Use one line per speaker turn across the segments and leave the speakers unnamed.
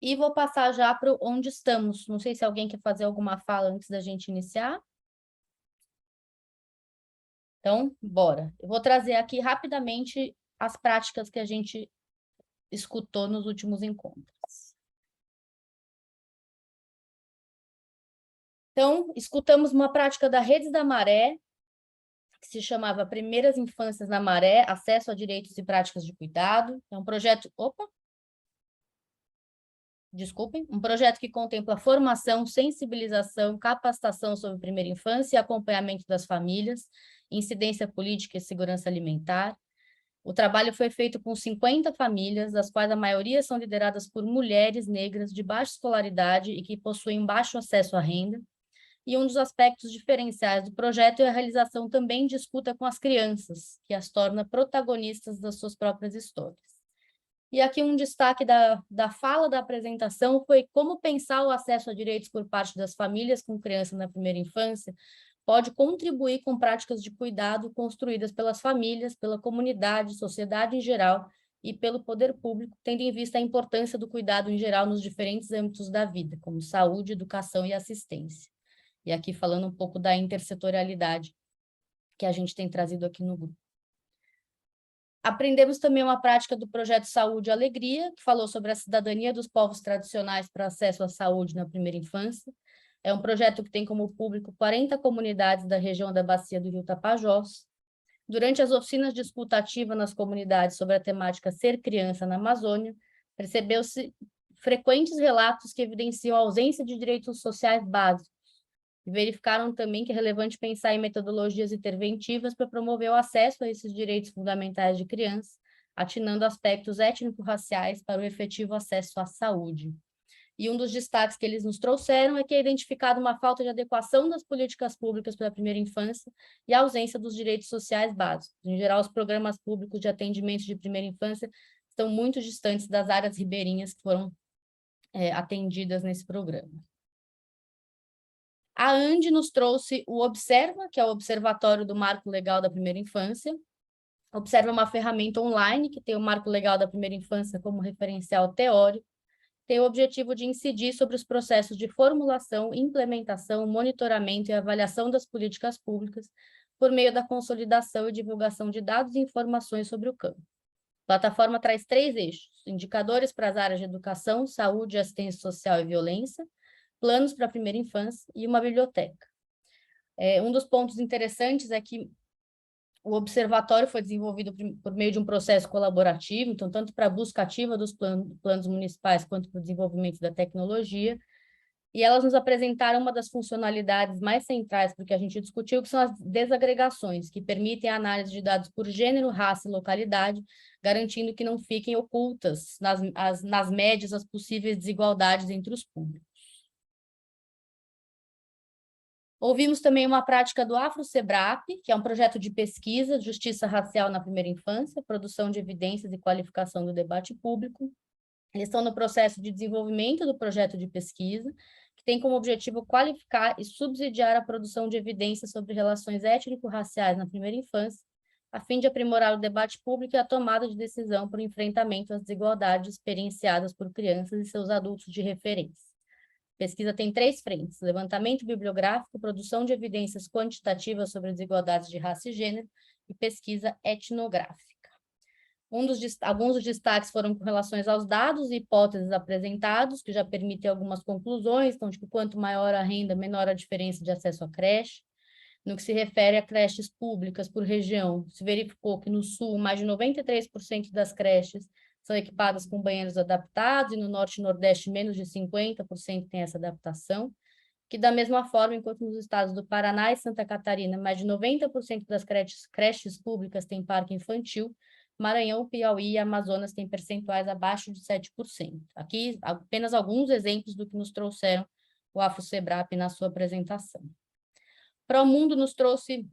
E vou passar já para onde estamos. Não sei se alguém quer fazer alguma fala antes da gente iniciar. Então, bora. Eu vou trazer aqui rapidamente as práticas que a gente escutou nos últimos encontros. Então, escutamos uma prática da Redes da Maré, que se chamava Primeiras Infâncias na Maré, Acesso a Direitos e Práticas de Cuidado. É um projeto... Opa! Desculpem. Um projeto que contempla formação, sensibilização, capacitação sobre primeira infância e acompanhamento das famílias, incidência política e segurança alimentar. O trabalho foi feito com 50 famílias, das quais a maioria são lideradas por mulheres negras de baixa escolaridade e que possuem baixo acesso à renda. E um dos aspectos diferenciais do projeto é a realização também de escuta com as crianças, que as torna protagonistas das suas próprias histórias. E aqui um destaque da fala da apresentação foi como pensar o acesso a direitos por parte das famílias com criança na primeira infância pode contribuir com práticas de cuidado construídas pelas famílias, pela comunidade, sociedade em geral e pelo poder público, tendo em vista a importância do cuidado em geral nos diferentes âmbitos da vida, como saúde, educação e assistência. E aqui falando um pouco da intersetorialidade que a gente tem trazido aqui no grupo. Aprendemos também uma prática do projeto Saúde e Alegria, que falou sobre a cidadania dos povos tradicionais para acesso à saúde na primeira infância. É um projeto que tem como público 40 comunidades da região da Bacia do Rio Tapajós. Durante as oficinas de escuta ativa nas comunidades sobre a temática Ser Criança na Amazônia, percebeu-se frequentes relatos que evidenciam a ausência de direitos sociais básicos. Verificaram também que é relevante pensar em metodologias interventivas para promover o acesso a esses direitos fundamentais de crianças, atinando aspectos étnico-raciais para o efetivo acesso à saúde. E um dos destaques que eles nos trouxeram é que é identificada uma falta de adequação das políticas públicas para a primeira infância e a ausência dos direitos sociais básicos. Em geral, os programas públicos de atendimento de primeira infância estão muito distantes das áreas ribeirinhas que foram atendidas nesse programa. A ANDE nos trouxe o Observa, que é o Observatório do Marco Legal da Primeira Infância. Observa é uma ferramenta online que tem o Marco Legal da Primeira Infância como referencial teórico. Tem o objetivo de incidir sobre os processos de formulação, implementação, monitoramento e avaliação das políticas públicas por meio da consolidação e divulgação de dados e informações sobre o campo. A plataforma traz 3 eixos: indicadores para as áreas de educação, saúde, assistência social e violência, planos para a primeira infância e uma biblioteca. Um dos pontos interessantes é que o observatório foi desenvolvido por meio de um processo colaborativo, então, tanto para a busca ativa dos planos municipais, quanto para o desenvolvimento da tecnologia, e elas nos apresentaram uma das funcionalidades mais centrais para o que a gente discutiu, que são as desagregações, que permitem a análise de dados por gênero, raça e localidade, garantindo que não fiquem ocultas nas médias as possíveis desigualdades entre os públicos. Ouvimos também uma prática do Afro-Sebrap, que é um projeto de pesquisa, justiça racial na primeira infância, produção de evidências e qualificação do debate público. Eles estão no processo de desenvolvimento do projeto de pesquisa, que tem como objetivo qualificar e subsidiar a produção de evidências sobre relações étnico-raciais na primeira infância, a fim de aprimorar o debate público e a tomada de decisão para o enfrentamento às desigualdades experienciadas por crianças e seus adultos de referência. A pesquisa tem 3 frentes: levantamento bibliográfico, produção de evidências quantitativas sobre desigualdades de raça e gênero e pesquisa etnográfica. Alguns dos destaques foram com relação aos dados e hipóteses apresentados, que já permitem algumas conclusões, então, tipo, quanto maior a renda, menor a diferença de acesso à creche. No que se refere a creches públicas por região, se verificou que no Sul, mais de 93% das creches são equipadas com banheiros adaptados, e no Norte e Nordeste, menos de 50% tem essa adaptação, que da mesma forma, enquanto nos estados do Paraná e Santa Catarina, mais de 90% das creches públicas têm parque infantil, Maranhão, Piauí e Amazonas têm percentuais abaixo de 7%. Aqui, apenas alguns exemplos do que nos trouxeram o Afro-Sebrap na sua apresentação. Promundo nos trouxe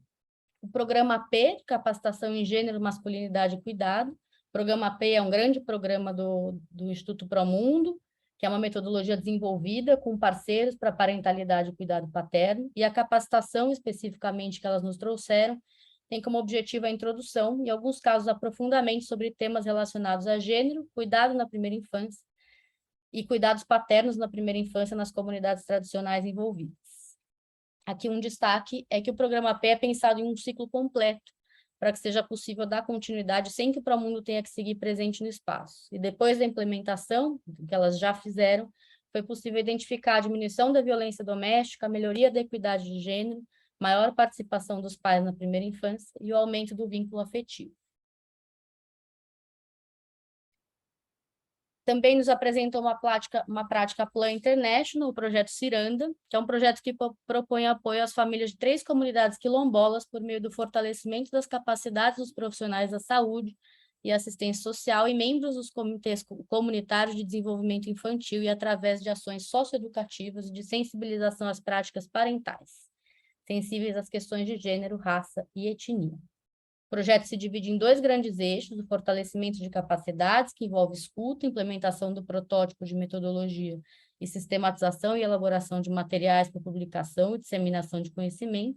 o programa P, Capacitação em Gênero, Masculinidade e Cuidado. O programa P é um grande programa do Instituto Promundo, que é uma metodologia desenvolvida com parceiros para parentalidade e cuidado paterno, e a capacitação especificamente que elas nos trouxeram tem como objetivo a introdução, em alguns casos aprofundamento sobre temas relacionados a gênero, cuidado na primeira infância, e cuidados paternos na primeira infância nas comunidades tradicionais envolvidas. Aqui um destaque é que o programa P é pensado em um ciclo completo, para que seja possível dar continuidade sem que o Promundo tenha que seguir presente no espaço. E depois da implementação, que elas já fizeram, foi possível identificar a diminuição da violência doméstica, a melhoria da equidade de gênero, maior participação dos pais na primeira infância e o aumento do vínculo afetivo. Também nos apresentou uma prática Plan International, o projeto Ciranda, que é um projeto que propõe apoio às famílias de 3 comunidades quilombolas por meio do fortalecimento das capacidades dos profissionais da saúde e assistência social e membros dos comitês comunitários de desenvolvimento infantil e através de ações socioeducativas e de sensibilização às práticas parentais, sensíveis às questões de gênero, raça e etnia. O projeto se divide em 2 grandes eixos: o fortalecimento de capacidades, que envolve escuta, implementação do protótipo de metodologia e sistematização e elaboração de materiais para publicação e disseminação de conhecimento,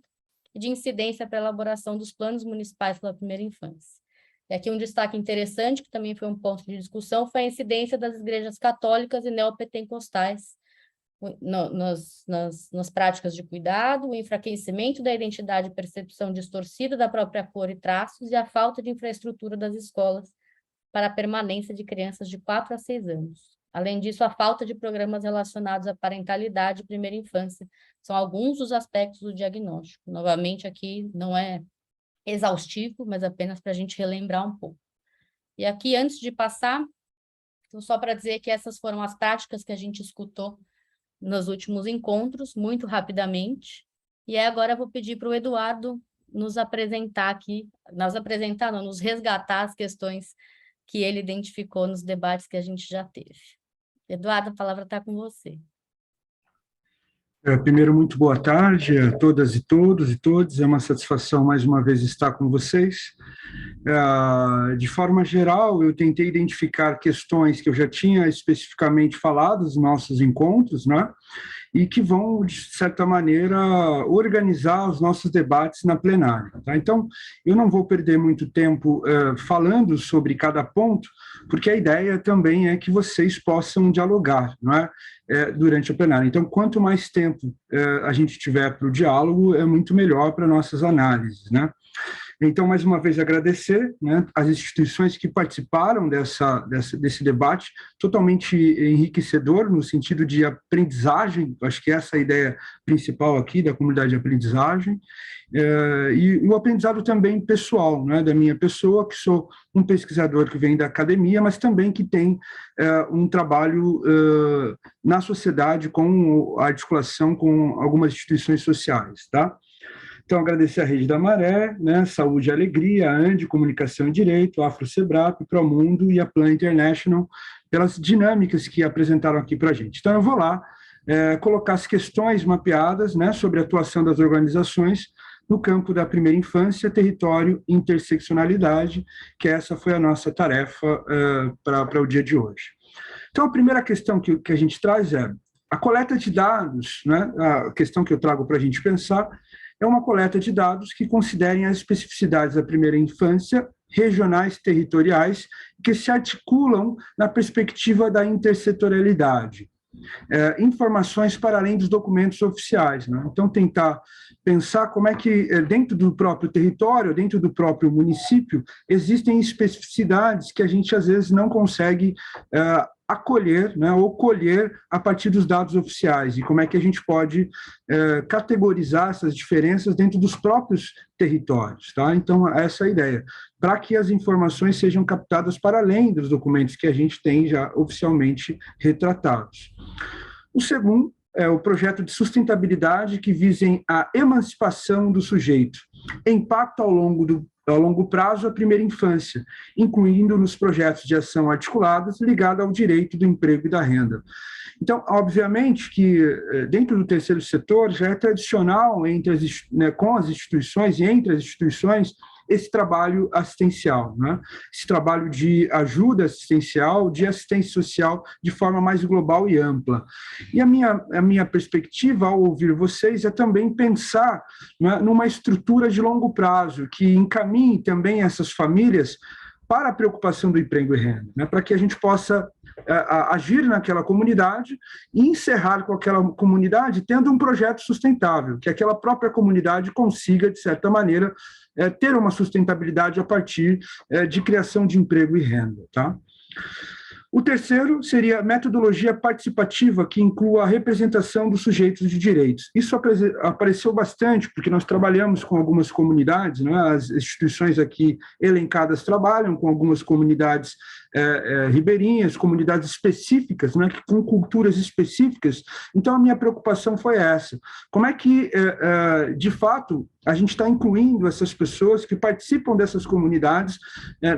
e de incidência para a elaboração dos planos municipais pela primeira infância. E aqui um destaque interessante, que também foi um ponto de discussão, foi a incidência das igrejas católicas e neopentecostais nas práticas de cuidado, o enfraquecimento da identidade e percepção distorcida da própria cor e traços e a falta de infraestrutura das escolas para a permanência de crianças de 4 a 6 anos. Além disso, a falta de programas relacionados à parentalidade e primeira infância são alguns dos aspectos do diagnóstico. Novamente, aqui não é exaustivo, mas apenas para a gente relembrar um pouco. E aqui, antes de passar, só para dizer que essas foram as práticas que a gente escutou nos últimos encontros, muito rapidamente. E aí agora eu vou pedir para o Eduardo nos apresentar aqui, nos resgatar as questões que ele identificou nos debates que a gente já teve. Eduardo, a palavra está com você.
Primeiro, muito boa tarde a todas e todos e todos. É uma satisfação mais uma vez estar com vocês. De forma geral, eu tentei identificar questões que eu já tinha especificamente falado nos nossos encontros, né? E que vão, de certa maneira, organizar os nossos debates na plenária. Tá? Então, eu não vou perder muito tempo falando sobre cada ponto, porque a ideia também é que vocês possam dialogar, não é? Durante a plenária. Então, quanto mais tempo a gente tiver para o diálogo, é muito melhor para nossas análises, né? Então, mais uma vez, agradecer, né, as instituições que participaram desse debate, totalmente enriquecedor, no sentido de aprendizagem, acho que essa é a ideia principal aqui da comunidade de aprendizagem, e o aprendizado também pessoal, né, da minha pessoa, que sou um pesquisador que vem da academia, mas também que tem um trabalho na sociedade com a articulação com algumas instituições sociais, tá? Então, agradecer a Rede da Maré, né, Saúde e Alegria, a ANDI, Comunicação e Direito, a AfroSebrap, Promundo e a Plan International, pelas dinâmicas que apresentaram aqui para a gente. Então, eu vou lá colocar as questões mapeadas, né, sobre a atuação das organizações no campo da primeira infância, território e interseccionalidade, que essa foi a nossa tarefa para o dia de hoje. Então, a primeira questão que a gente traz é a coleta de dados, né, a questão que eu trago para a gente pensar, é uma coleta de dados que considerem as especificidades da primeira infância, regionais, territoriais, que se articulam na perspectiva da intersetorialidade. Informações para além dos documentos oficiais, né? Então, tentar pensar como é que, dentro do próprio território, dentro do próprio município, existem especificidades que a gente, às vezes, não consegue acolher, né, ou colher a partir dos dados oficiais, e como é que a gente pode categorizar essas diferenças dentro dos próprios territórios. Tá? Então, essa é a ideia, para que as informações sejam captadas para além dos documentos que a gente tem já oficialmente retratados. O segundo é o projeto de sustentabilidade que visem a emancipação do sujeito, impacto ao longo prazo, a primeira infância, incluindo nos projetos de ação articulados ligados ao direito do emprego e da renda. Então, obviamente que dentro do terceiro setor já é tradicional com as instituições e entre as instituições esse trabalho assistencial, né? Esse trabalho de ajuda assistencial, de assistência social de forma mais global e ampla. E a minha perspectiva ao ouvir vocês é também pensar, né, numa estrutura de longo prazo que encaminhe também essas famílias para a preocupação do emprego e renda, né, para que a gente possa agir naquela comunidade e encerrar com aquela comunidade tendo um projeto sustentável, que aquela própria comunidade consiga, de certa maneira, ter uma sustentabilidade a partir de criação de emprego e renda, tá? O terceiro seria a metodologia participativa, que inclua a representação dos sujeitos de direitos. Isso apareceu bastante, porque nós trabalhamos com algumas comunidades, né? As instituições aqui elencadas trabalham com algumas comunidades ribeirinhas, comunidades específicas, né? Com culturas específicas. Então, a minha preocupação foi essa. Como é que, de fato, a gente está incluindo essas pessoas que participam dessas comunidades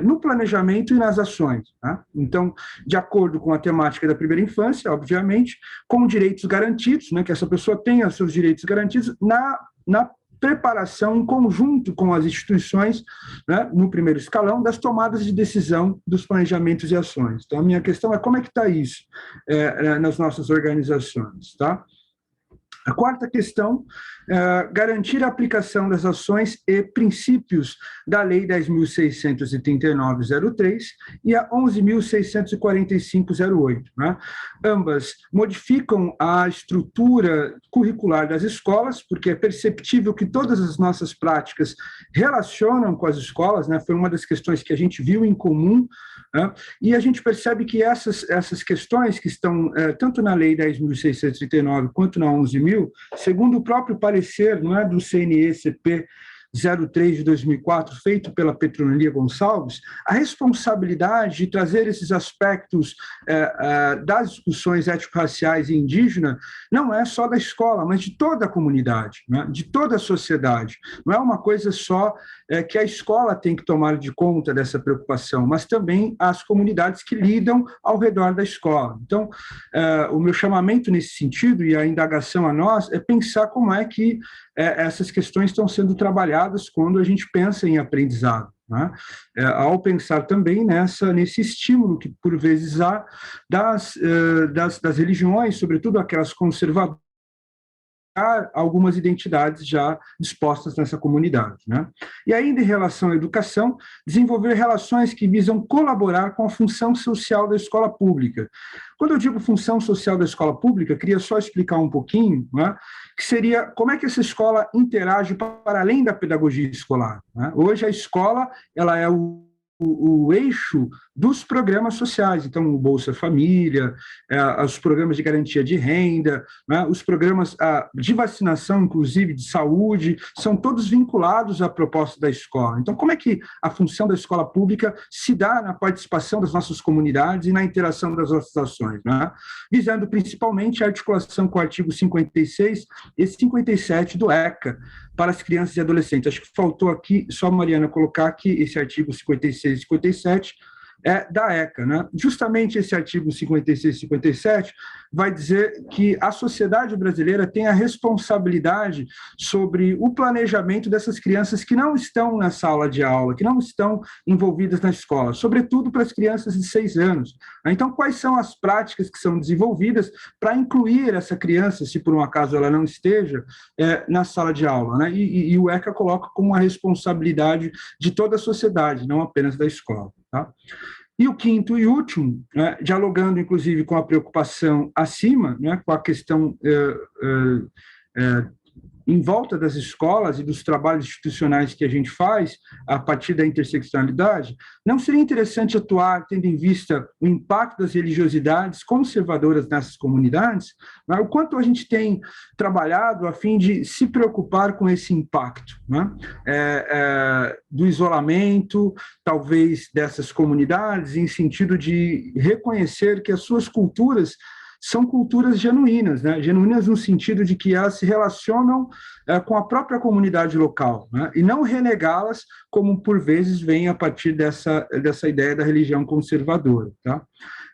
no planejamento e nas ações, tá? Então, de acordo com a temática da primeira infância, obviamente, com direitos garantidos, né, que essa pessoa tenha seus direitos garantidos na preparação em conjunto com as instituições, né, no primeiro escalão, das tomadas de decisão dos planejamentos e ações. Então, a minha questão é como é que está isso nas nossas organizações, tá? A quarta questão, garantir a aplicação das ações e princípios da Lei 10.639/03 e a 11.645/08. Né? Ambas modificam a estrutura curricular das escolas, porque é perceptível que todas as nossas práticas relacionam com as escolas, né? Foi uma das questões que a gente viu em comum, né? E a gente percebe que essas questões que estão tanto na Lei 10.639 quanto na 11.000, segundo o próprio parecer, não é, do CNE-CP 03 de 2004, feito pela Petronelia Gonçalves, a responsabilidade de trazer esses aspectos das discussões étnico-raciais e indígenas não é só da escola, mas de toda a comunidade, né? De toda a sociedade. Não é uma coisa só que a escola tem que tomar de conta dessa preocupação, mas também as comunidades que lidam ao redor da escola. Então, o meu chamamento nesse sentido e a indagação a nós é pensar como é que essas questões estão sendo trabalhadas quando a gente pensa em aprendizado, né? Ao pensar também nesse estímulo que, por vezes, há das religiões, sobretudo aquelas conservadoras, algumas identidades já dispostas nessa comunidade, né? E ainda em relação à educação, desenvolver relações que visam colaborar com a função social da escola pública. Quando eu digo função social da escola pública, queria só explicar um pouquinho, né, que seria como é que essa escola interage para além da pedagogia escolar, né? Hoje a escola ela é o eixo dos programas sociais, então o Bolsa Família, os programas de garantia de renda, né, os programas de vacinação, inclusive de saúde, são todos vinculados à proposta da escola. Então, como é que a função da escola pública se dá na participação das nossas comunidades e na interação das nossas ações, né? Visando principalmente a articulação com o artigo 56 e 57 do ECA, para as crianças e adolescentes. Acho que faltou aqui, só a Mariana colocar que esse artigo 56 e 57 é da ECA, né? Justamente esse artigo 56 e 57 vai dizer que a sociedade brasileira tem a responsabilidade sobre o planejamento dessas crianças que não estão na sala de aula, que não estão envolvidas na escola, sobretudo para as crianças de 6 anos. Então, quais são as práticas que são desenvolvidas para incluir essa criança, se por um acaso ela não esteja, na sala de aula, né? E o ECA coloca como uma responsabilidade de toda a sociedade, não apenas da escola, tá? E o quinto e último, né, dialogando inclusive com a preocupação acima, né, com a questão em volta das escolas e dos trabalhos institucionais que a gente faz a partir da interseccionalidade, não seria interessante atuar tendo em vista o impacto das religiosidades conservadoras nessas comunidades? Né? O quanto a gente tem trabalhado a fim de se preocupar com esse impacto, né? Do isolamento, talvez, dessas comunidades, em sentido de reconhecer que as suas culturas são culturas genuínas, né? Genuínas no sentido de que elas se relacionam com a própria comunidade local, né? E não renegá-las como, por vezes, vem a partir dessa ideia da religião conservadora, tá?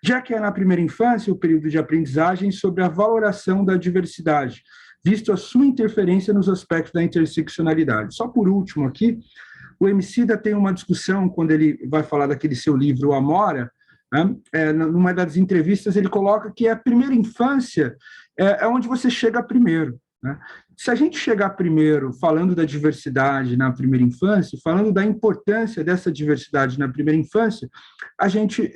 Já que é na primeira infância o período de aprendizagem sobre a valoração da diversidade, visto a sua interferência nos aspectos da interseccionalidade. Só por último aqui, o Emicida tem uma discussão, quando ele vai falar daquele seu livro Amora, numa das entrevistas ele coloca que a primeira infância é onde você chega primeiro, né? Se a gente chegar primeiro falando da diversidade na primeira infância, falando da importância dessa diversidade na primeira infância, a gente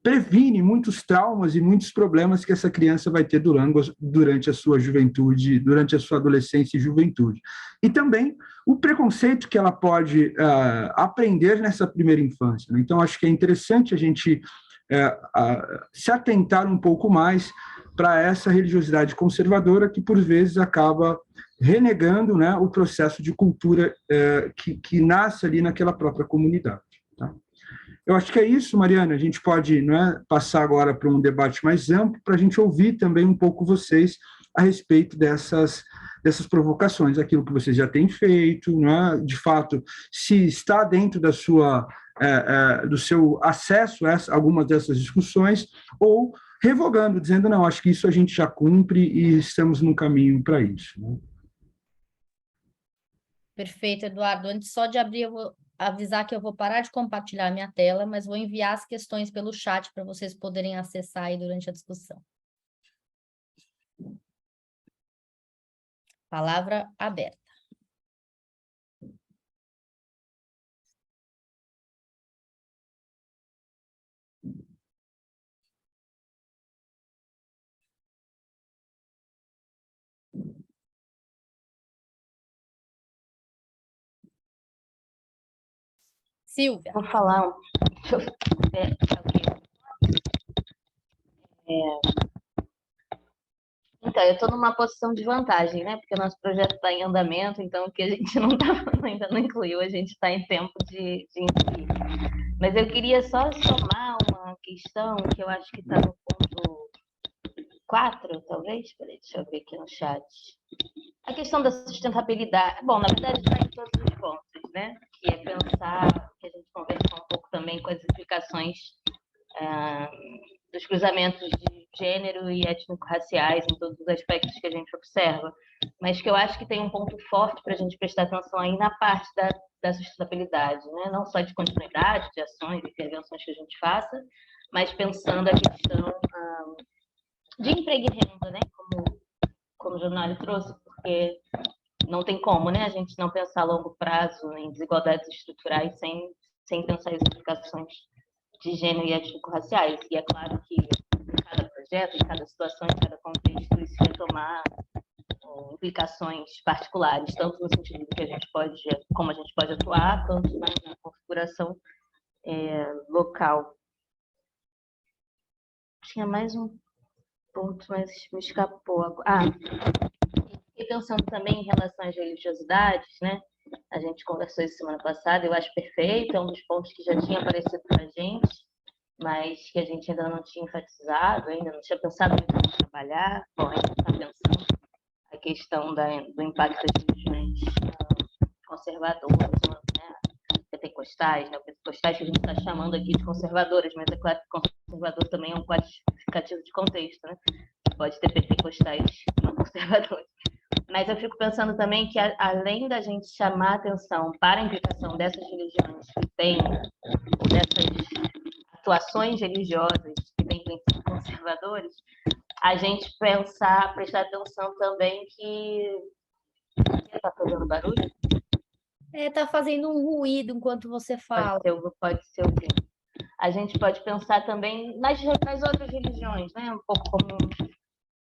previne muitos traumas e muitos problemas que essa criança vai ter durante a sua juventude, durante a sua adolescência e juventude. E também o preconceito que ela pode aprender nessa primeira infância, né? Então, acho que é interessante a gente se atentar um pouco mais para essa religiosidade conservadora que, por vezes, acaba renegando, né, o processo de cultura que nasce ali naquela própria comunidade. Tá? Eu acho que é isso, Mariana. A gente pode, né, passar agora para um debate mais amplo, para a gente ouvir também um pouco vocês a respeito dessas provocações, aquilo que vocês já têm feito, né, de fato, se está dentro da sua, do seu acesso a algumas dessas discussões, ou revogando, dizendo, não, acho que isso a gente já cumpre e estamos no caminho para isso. Né?
Perfeito, Eduardo. Antes só de abrir, eu vou avisar que eu vou parar de compartilhar minha tela, mas vou enviar as questões pelo chat para vocês poderem acessar aí durante a discussão. Palavra aberta. Silvia.
Vou falar. Então, eu estou numa posição de vantagem, né? Porque o nosso projeto está em andamento, então o que a gente não está ainda não incluiu, a gente está em tempo de incluir. Mas eu queria só somar uma questão que eu acho que está no ponto 4, talvez. Peraí, deixa eu ver aqui no chat. A questão da sustentabilidade. Bom, na verdade, está em todos os pontos, né? Que é pensar, que a gente conversou um pouco também com as implicações dos cruzamentos de gênero e étnico-raciais em todos os aspectos que a gente observa, mas que eu acho que tem um ponto forte para a gente prestar atenção aí na parte da sustentabilidade, né? Não só de continuidade, de ações e intervenções que a gente faça, mas pensando a questão de emprego e renda, né? Como o jornal trouxe, porque não tem como, né? A gente não pensar a longo prazo em desigualdades estruturais sem pensar as implicações de gênero e étnico-raciais. E é claro que em cada projeto, em cada situação, em cada contexto, isso vai tomar implicações particulares, tanto no sentido de que a gente pode, como a gente pode atuar, quanto na configuração local. Tinha mais um ponto, mas me escapou. Fiquei pensando também em relação às religiosidades, né? A gente conversou isso semana passada, eu acho perfeito, é um dos pontos que já tinha aparecido para a gente, mas que a gente ainda não tinha enfatizado, ainda não tinha pensado muito em trabalhar. Bom, ainda está pensando a questão do impacto das religiões conservadoras, né? Pentecostais, né? Pentecostais que a gente está chamando aqui de conservadoras, mas é claro que conservador também é um qualificativo de contexto, né? Pode ter pentecostais não conservadores. Mas eu fico pensando também que, além da gente chamar a atenção para a implicação dessas religiões que têm, ou dessas atuações religiosas que têm princípios conservadores, a gente prestar atenção também que... Está fazendo barulho?
Está fazendo um ruído enquanto você fala.
Pode ser o quê? A gente pode pensar também nas outras religiões, né? Um pouco como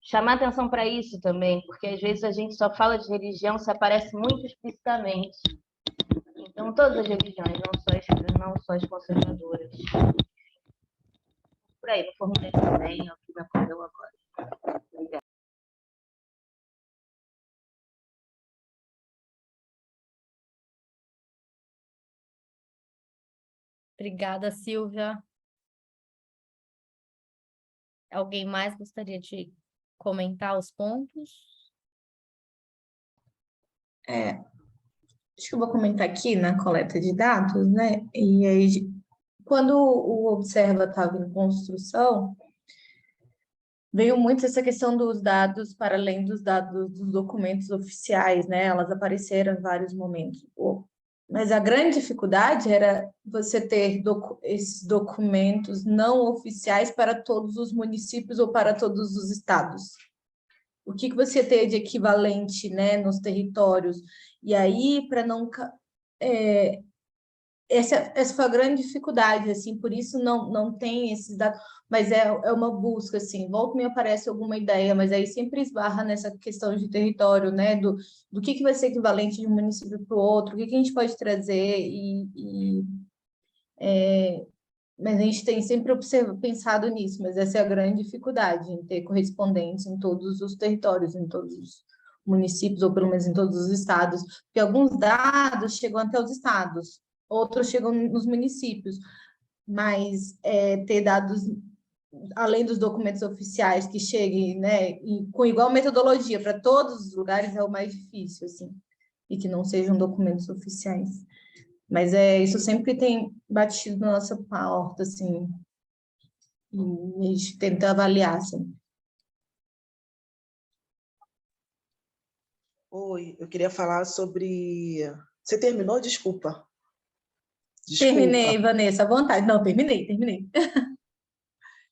chamar atenção para isso também, porque às vezes a gente só fala de religião se aparece muito explicitamente. Então, todas as religiões, não só as conservadoras. Por aí, não formulei também, é o que me ocorreu agora. Obrigada.
Obrigada, Silvia. Alguém mais gostaria de comentar os pontos?
Acho que eu vou comentar aqui na coleta de dados, né? E aí, quando o Observa estava em construção, veio muito essa questão dos dados, para além dos dados dos documentos oficiais, né? Elas apareceram em vários momentos. Mas a grande dificuldade era você ter esses documentos não oficiais para todos os municípios ou para todos os estados. O que você tem de equivalente, né, nos territórios? E aí, para não essa foi a grande dificuldade, assim, por isso não tem esses dados, mas é uma busca, assim, volta e me aparece alguma ideia, mas aí sempre esbarra nessa questão de território, né, do que vai ser equivalente de um município para o outro, o que a gente pode trazer, mas a gente tem sempre pensado nisso, mas essa é a grande dificuldade, em ter correspondentes em todos os territórios, em todos os municípios, ou pelo menos em todos os estados, porque alguns dados chegam até os estados, outros chegam nos municípios, mas ter dados além dos documentos oficiais que cheguem, né, com igual metodologia para todos os lugares é o mais difícil, assim, e que não sejam documentos oficiais. Mas isso sempre tem batido na nossa porta, assim, e a gente tenta avaliar, assim.
Oi, eu queria falar sobre... Você terminou? Desculpa.
Terminei, Vanessa, à vontade. Não, terminei.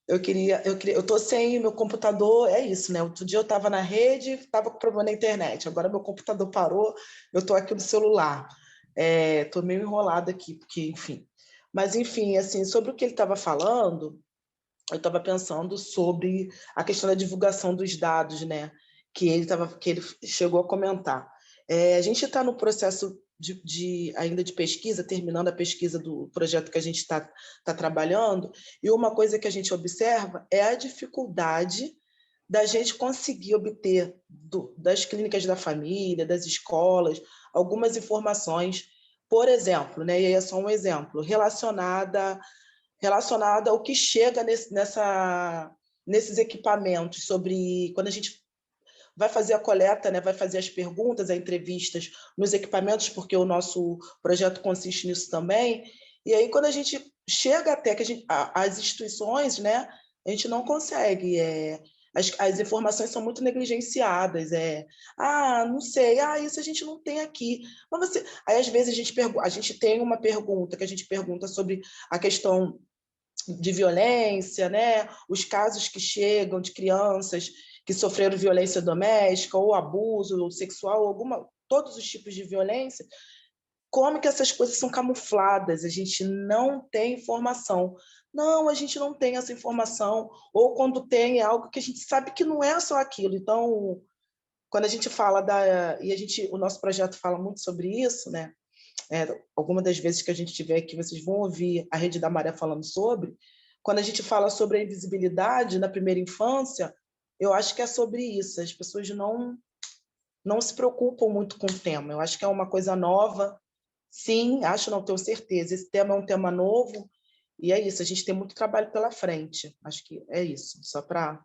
Eu tô sem meu computador, é isso, né? Outro dia eu estava na rede, estava com problema na internet. Agora meu computador parou, eu estou aqui no celular. Tô meio enrolada aqui, porque, enfim. Mas, enfim, assim, sobre o que ele estava falando, eu estava pensando sobre a questão da divulgação dos dados, né? Que ele chegou a comentar. A gente está no processo ainda de pesquisa, terminando a pesquisa do projeto que a gente está trabalhando, e uma coisa que a gente observa é a dificuldade da gente conseguir obter das clínicas da família, das escolas, algumas informações, por exemplo, né, e aí é só um exemplo, relacionada ao que chega nesses equipamentos, sobre quando a gente vai fazer a coleta, né, vai fazer as perguntas, as entrevistas nos equipamentos, porque o nosso projeto consiste nisso também. E aí, quando a gente chega até que as instituições, né, a gente não consegue. As informações são muito negligenciadas. Não sei, isso a gente não tem aqui. Mas aí, às vezes, a gente tem uma pergunta que a gente pergunta sobre a questão de violência, né? Os casos que chegam de crianças que sofreram violência doméstica ou abuso ou sexual, todos os tipos de violência, como que essas coisas são camufladas? A gente não tem informação. Não, a gente não tem essa informação. Ou quando tem, é algo que a gente sabe que não é só aquilo. Então, quando a gente fala o nosso projeto fala muito sobre isso, né? Alguma das vezes que a gente tiver aqui, vocês vão ouvir a Rede da Maré falando sobre. Quando a gente fala sobre a invisibilidade na primeira infância, eu acho que é sobre isso. As pessoas não se preocupam muito com o tema. Eu acho que é uma coisa nova. Sim, não tenho certeza. Esse tema é um tema novo e é isso. A gente tem muito trabalho pela frente. Acho que é isso, só para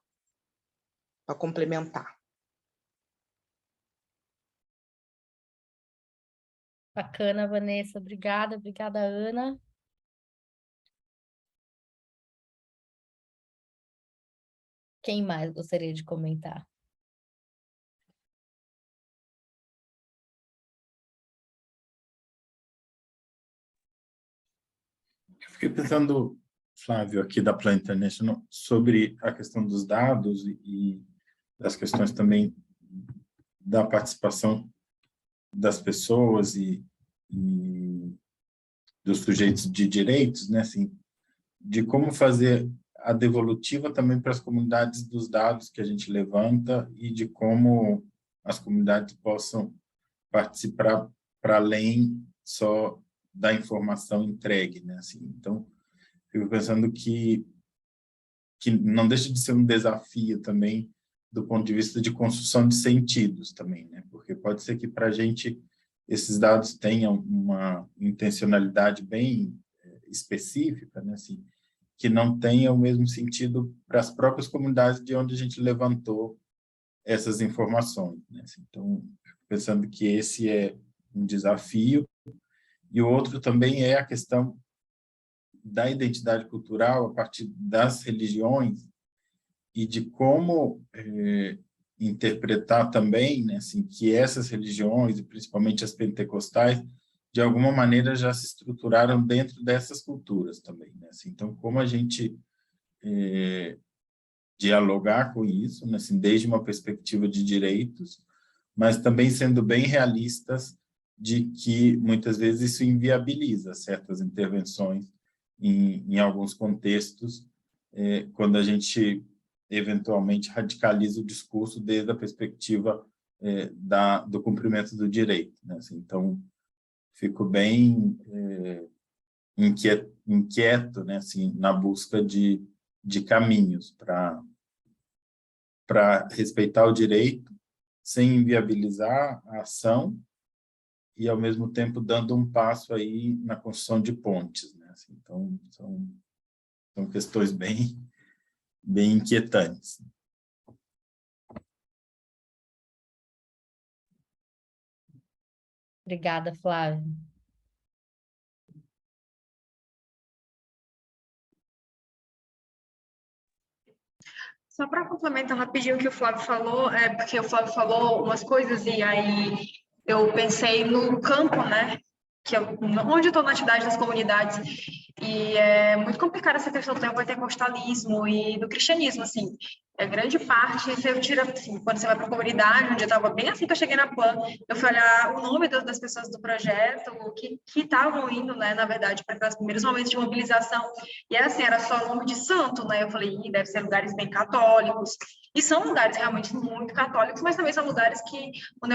complementar.
Bacana, Vanessa. Obrigada, Ana. Quem mais gostaria de comentar?
Eu fiquei pensando, Flávio, aqui da Plan International, sobre a questão dos dados e das questões também da participação das pessoas e dos sujeitos de direitos, né, assim, de como fazer a devolutiva também para as comunidades dos dados que a gente levanta e de como as comunidades possam participar para além só da informação entregue, né? Assim, então, fico pensando que não deixa de ser um desafio também do ponto de vista de construção de sentidos também, né? Porque pode ser que para a gente esses dados tenham uma intencionalidade bem específica, né? Assim, que não tenha o mesmo sentido para as próprias comunidades de onde a gente levantou essas informações, né? Então, pensando que esse é um desafio, e o outro também é a questão da identidade cultural a partir das religiões e de como interpretar também, né, assim, que essas religiões, e principalmente as pentecostais, de alguma maneira já se estruturaram dentro dessas culturas também, né? Assim, então, como a gente dialogar com isso, né, assim, desde uma perspectiva de direitos, mas também sendo bem realistas de que, muitas vezes, isso inviabiliza certas intervenções em alguns contextos, quando a gente, eventualmente, radicaliza o discurso desde a perspectiva do cumprimento do direito, né? Assim, então, fico bem inquieto, né? Assim, na busca de caminhos para respeitar o direito, sem inviabilizar a ação, e, ao mesmo tempo, dando um passo aí na construção de pontes, né? Assim, então, são questões bem inquietantes.
Obrigada, Flávia.
Só para complementar rapidinho o que o Flávio falou, porque o Flávio falou umas coisas e aí eu pensei no campo, né? Que onde eu estou na atividade das comunidades, e é muito complicada essa questão do neopentecostalismo e do cristianismo, assim. Grande parte, você tira, assim, quando você vai para a comunidade, onde eu estava bem assim que eu cheguei na PAN, eu fui olhar o nome das pessoas do projeto, que estavam indo, né, na verdade, para aqueles primeiros momentos de mobilização, e era assim, era só o nome de santo, né? Eu falei, deve ser lugares bem católicos, e são lugares realmente muito católicos, mas também são lugares que o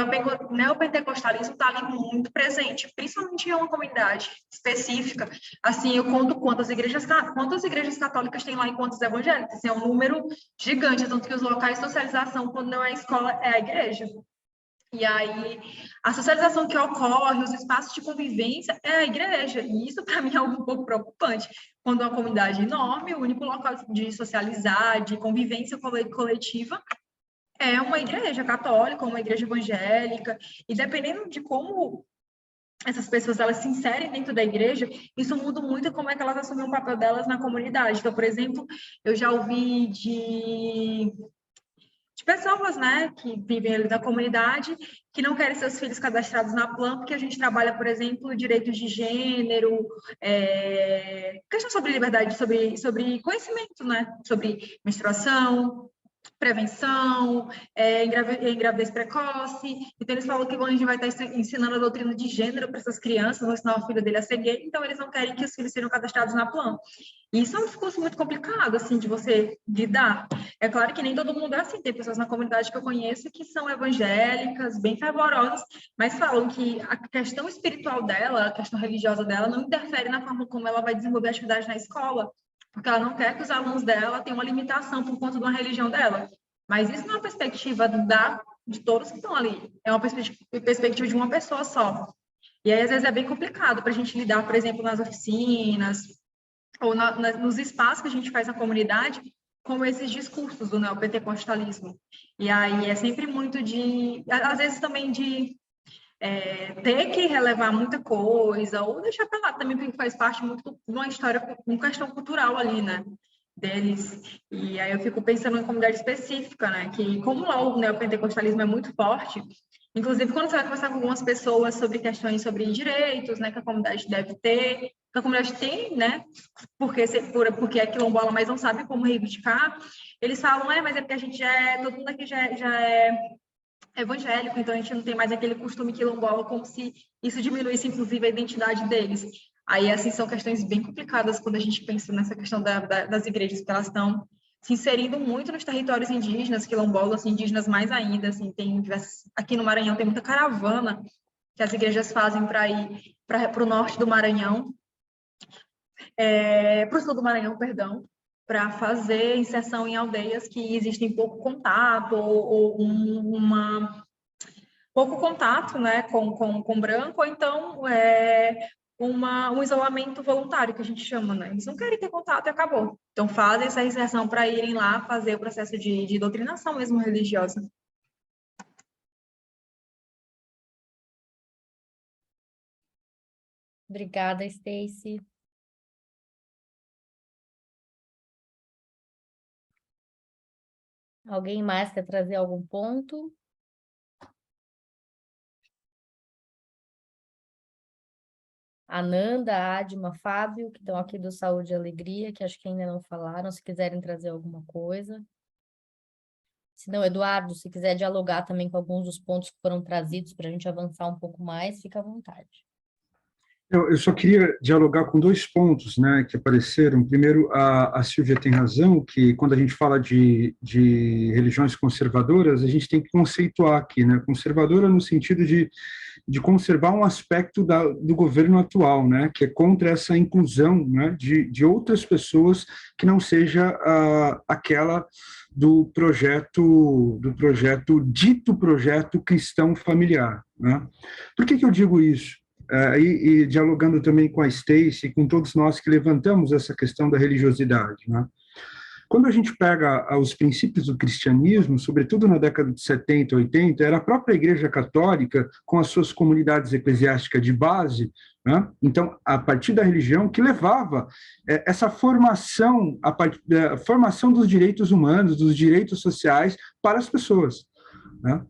neopentecostalismo está ali muito presente, principalmente em uma comunidade específica. Assim, eu conto quantas igrejas católicas tem lá e quantas evangélicas. Assim, é um número gigante, tanto que os locais de socialização, quando não é a escola, é a igreja. E aí, a socialização que ocorre, os espaços de convivência, é a igreja. E isso, para mim, é algo um pouco preocupante. Quando uma comunidade enorme, o único local de socializar, de convivência coletiva, é uma igreja católica, uma igreja evangélica. E dependendo de como essas pessoas elas se inserem dentro da igreja, isso muda muito como é que elas assumem o papel delas na comunidade. Então, por exemplo, eu já ouvi de pessoas, né, que vivem ali na comunidade, que não querem seus filhos cadastrados na PLAN, porque a gente trabalha, por exemplo, direitos de gênero, questão sobre liberdade, sobre conhecimento, né, sobre menstruação, prevenção, engravidez precoce. Então, eles falam que a gente vai estar ensinando a doutrina de gênero para essas crianças, vão ensinar o filho dele a ser gay, então eles não querem que os filhos sejam cadastrados na PLAN. E isso é um discurso muito complicado, assim, de você lidar. É claro que nem todo mundo é assim, tem pessoas na comunidade que eu conheço que são evangélicas, bem fervorosas, mas falam que a questão espiritual dela, a questão religiosa dela, não interfere na forma como ela vai desenvolver a atividade na escola, porque ela não quer que os alunos dela tenham uma limitação por conta de uma religião dela. Mas isso não é uma perspectiva de todos que estão ali, é uma perspectiva de uma pessoa só. E aí, às vezes, é bem complicado para a gente lidar, por exemplo, nas oficinas, ou nos espaços que a gente faz na comunidade, com esses discursos do neopentecostalismo. E aí é sempre muito às vezes também de ter que relevar muita coisa, ou deixar para lá também, porque faz parte muito de uma história, uma questão cultural ali, né, deles. E aí eu fico pensando em comunidade específica, né, que como lá o neopentecostalismo é muito forte, inclusive quando você vai conversar com algumas pessoas sobre questões sobre direitos, né, que a comunidade deve ter, que a comunidade tem, né, porque é quilombola, mas não sabe como reivindicar, eles falam, mas é porque a gente todo mundo aqui já é evangélico, então a gente não tem mais aquele costume quilombola, como se isso diminuísse, inclusive, a identidade deles. Aí, assim, são questões bem complicadas quando a gente pensa nessa questão das igrejas, porque elas estão se inserindo muito nos territórios indígenas, quilombolas, indígenas mais ainda, assim, aqui no Maranhão tem muita caravana que as igrejas fazem para ir para o norte do Maranhão, para o sul do Maranhão, perdão, para fazer inserção em aldeias que existem pouco contato ou pouco contato, né, com branco, ou então um isolamento voluntário, que a gente chama, né? Eles não querem ter contato e acabou. Então, fazem essa inserção para irem lá fazer o processo de doutrinação mesmo religiosa.
Obrigada, Stacy. Alguém mais quer trazer algum ponto? Ananda, Adma, Fábio, que estão aqui do Saúde e Alegria, que acho que ainda não falaram, se quiserem trazer alguma coisa. Se não, Eduardo, se quiser dialogar também com alguns dos pontos que foram trazidos para a gente avançar um pouco mais, fica à vontade.
Eu só queria dialogar com 2 pontos, né, que apareceram. Primeiro, a Silvia tem razão, que quando a gente fala de religiões conservadoras, a gente tem que conceituar aqui, né, conservadora no sentido de conservar um aspecto do governo atual, né, que é contra essa inclusão, né, de outras pessoas que não seja aquela do dito projeto cristão familiar, né? Por que eu digo isso? E dialogando também com a Stacy, com todos nós que levantamos essa questão da religiosidade, né? Quando a gente pega os princípios do cristianismo, sobretudo na década de 70, 80, era a própria Igreja Católica, com as suas comunidades eclesiásticas de base, né? Então, a partir da religião, que levava essa formação, a formação dos direitos humanos, dos direitos sociais para as pessoas, né?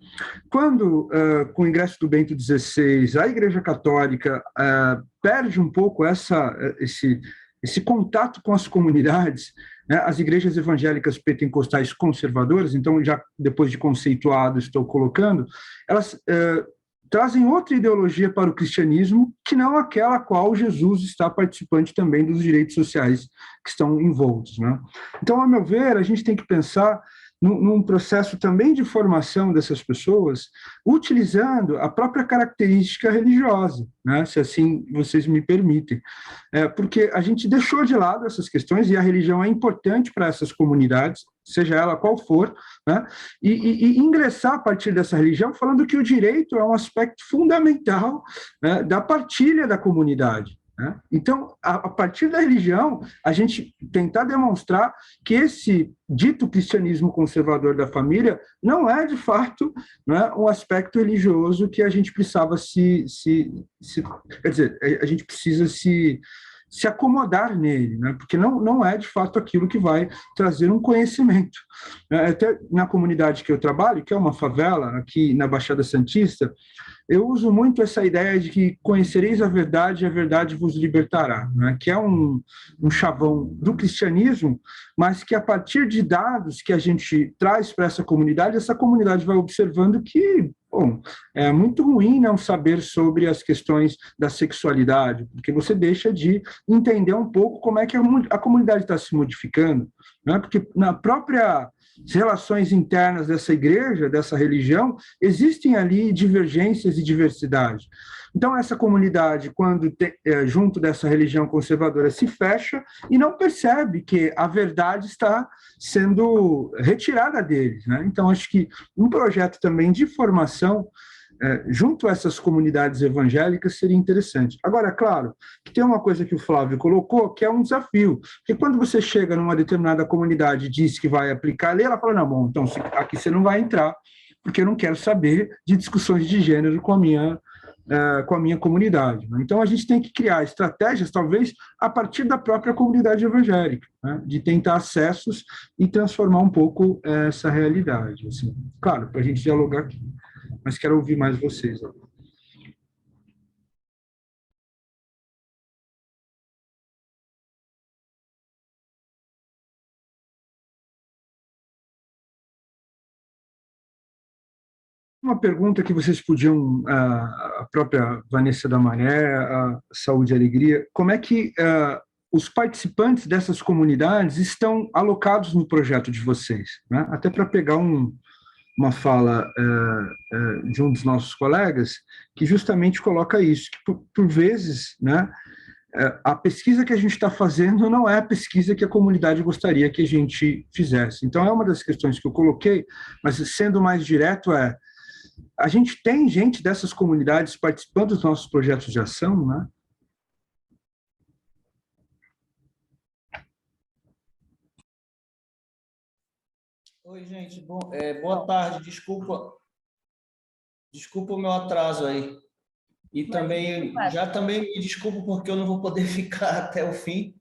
Quando, com o ingresso do Bento XVI, a Igreja Católica perde um pouco esse contato com as comunidades, né? As igrejas evangélicas pentecostais conservadoras, então, já depois de conceituado, estou colocando, elas trazem outra ideologia para o cristianismo, que não aquela a qual Jesus está participante também dos direitos sociais que estão envoltos, né? Então, a meu ver, a gente tem que pensar num processo também de formação dessas pessoas, utilizando a própria característica religiosa, né, se assim vocês me permitem. Porque a gente deixou de lado essas questões, e a religião é importante para essas comunidades, seja ela qual for, né, e ingressar a partir dessa religião, falando que o direito é um aspecto fundamental, né, da partilha da comunidade. Então, a partir da religião, a gente tentar demonstrar que esse dito cristianismo conservador da família não é, de fato, né, um aspecto religioso que a gente precisava quer dizer, a gente precisa se acomodar nele, né? Porque não é, de fato, aquilo que vai trazer um conhecimento. Até na comunidade que eu trabalho, que é uma favela aqui na Baixada Santista, eu uso muito essa ideia de que conhecereis a verdade vos libertará, né? Que é um chavão do cristianismo, mas que a partir de dados que a gente traz para essa comunidade vai observando que, bom, é muito ruim não saber sobre as questões da sexualidade, porque você deixa de entender um pouco como é que a comunidade está se modificando, né? Porque na própria relações internas dessa igreja, dessa religião, existem ali divergências e diversidade. Então, essa comunidade, quando junto dessa religião conservadora, se fecha e não percebe que a verdade está sendo retirada deles, né? Então, acho que um projeto também de formação junto a essas comunidades evangélicas seria interessante. Agora, claro, que tem uma coisa que o Flávio colocou, que é um desafio, porque quando você chega numa determinada comunidade e diz que vai aplicar a lei, ela fala, não, bom, então aqui você não vai entrar, porque eu não quero saber de discussões de gênero com a minha comunidade. Então, a gente tem que criar estratégias, talvez, a partir da própria comunidade evangélica, né, de tentar acessos e transformar um pouco essa realidade. Assim. Claro, para a gente dialogar aqui. Mas quero ouvir mais vocês. Uma pergunta que vocês podiam, a própria Vanessa da Maré, a Saúde e Alegria, como é que os participantes dessas comunidades estão alocados no projeto de vocês? Né? Até para pegar uma fala de um dos nossos colegas, que justamente coloca isso, que por vezes, né, a pesquisa que a gente está fazendo não é a pesquisa que a comunidade gostaria que a gente fizesse. Então, é uma das questões que eu coloquei, mas sendo mais direto a gente tem gente dessas comunidades participando dos nossos projetos de ação, né?
Oi, gente. Boa tarde. Desculpa o meu atraso aí. E também me desculpo porque eu não vou poder ficar até o fim,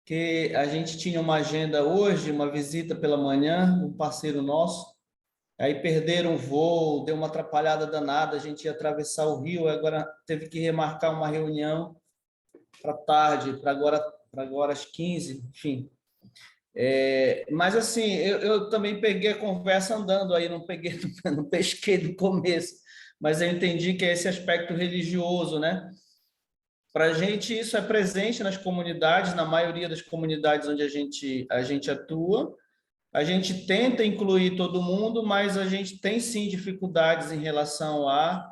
que a gente tinha uma agenda hoje, uma visita pela manhã, um parceiro nosso. Aí perderam o voo, deu uma atrapalhada danada, a gente ia atravessar o rio, agora teve que remarcar uma reunião para tarde, para agora às 15, enfim. Mas, assim, eu também peguei a conversa andando aí, não peguei, não pesquei no começo, mas eu entendi que é esse aspecto religioso, né? Para a gente, isso é presente nas comunidades, na maioria das comunidades onde a gente atua. A gente tenta incluir todo mundo, mas a gente tem, sim, dificuldades em relação a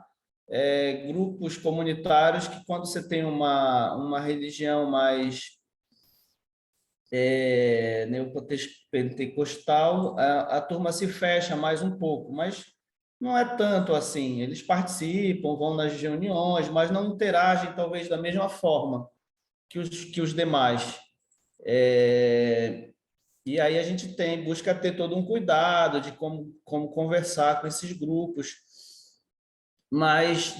grupos comunitários que, quando você tem uma religião mais neopentecostal, a turma se fecha mais um pouco, mas não é tanto assim. Eles participam, vão nas reuniões, mas não interagem, talvez, da mesma forma que os demais. E aí a gente busca ter todo um cuidado de como conversar com esses grupos, mas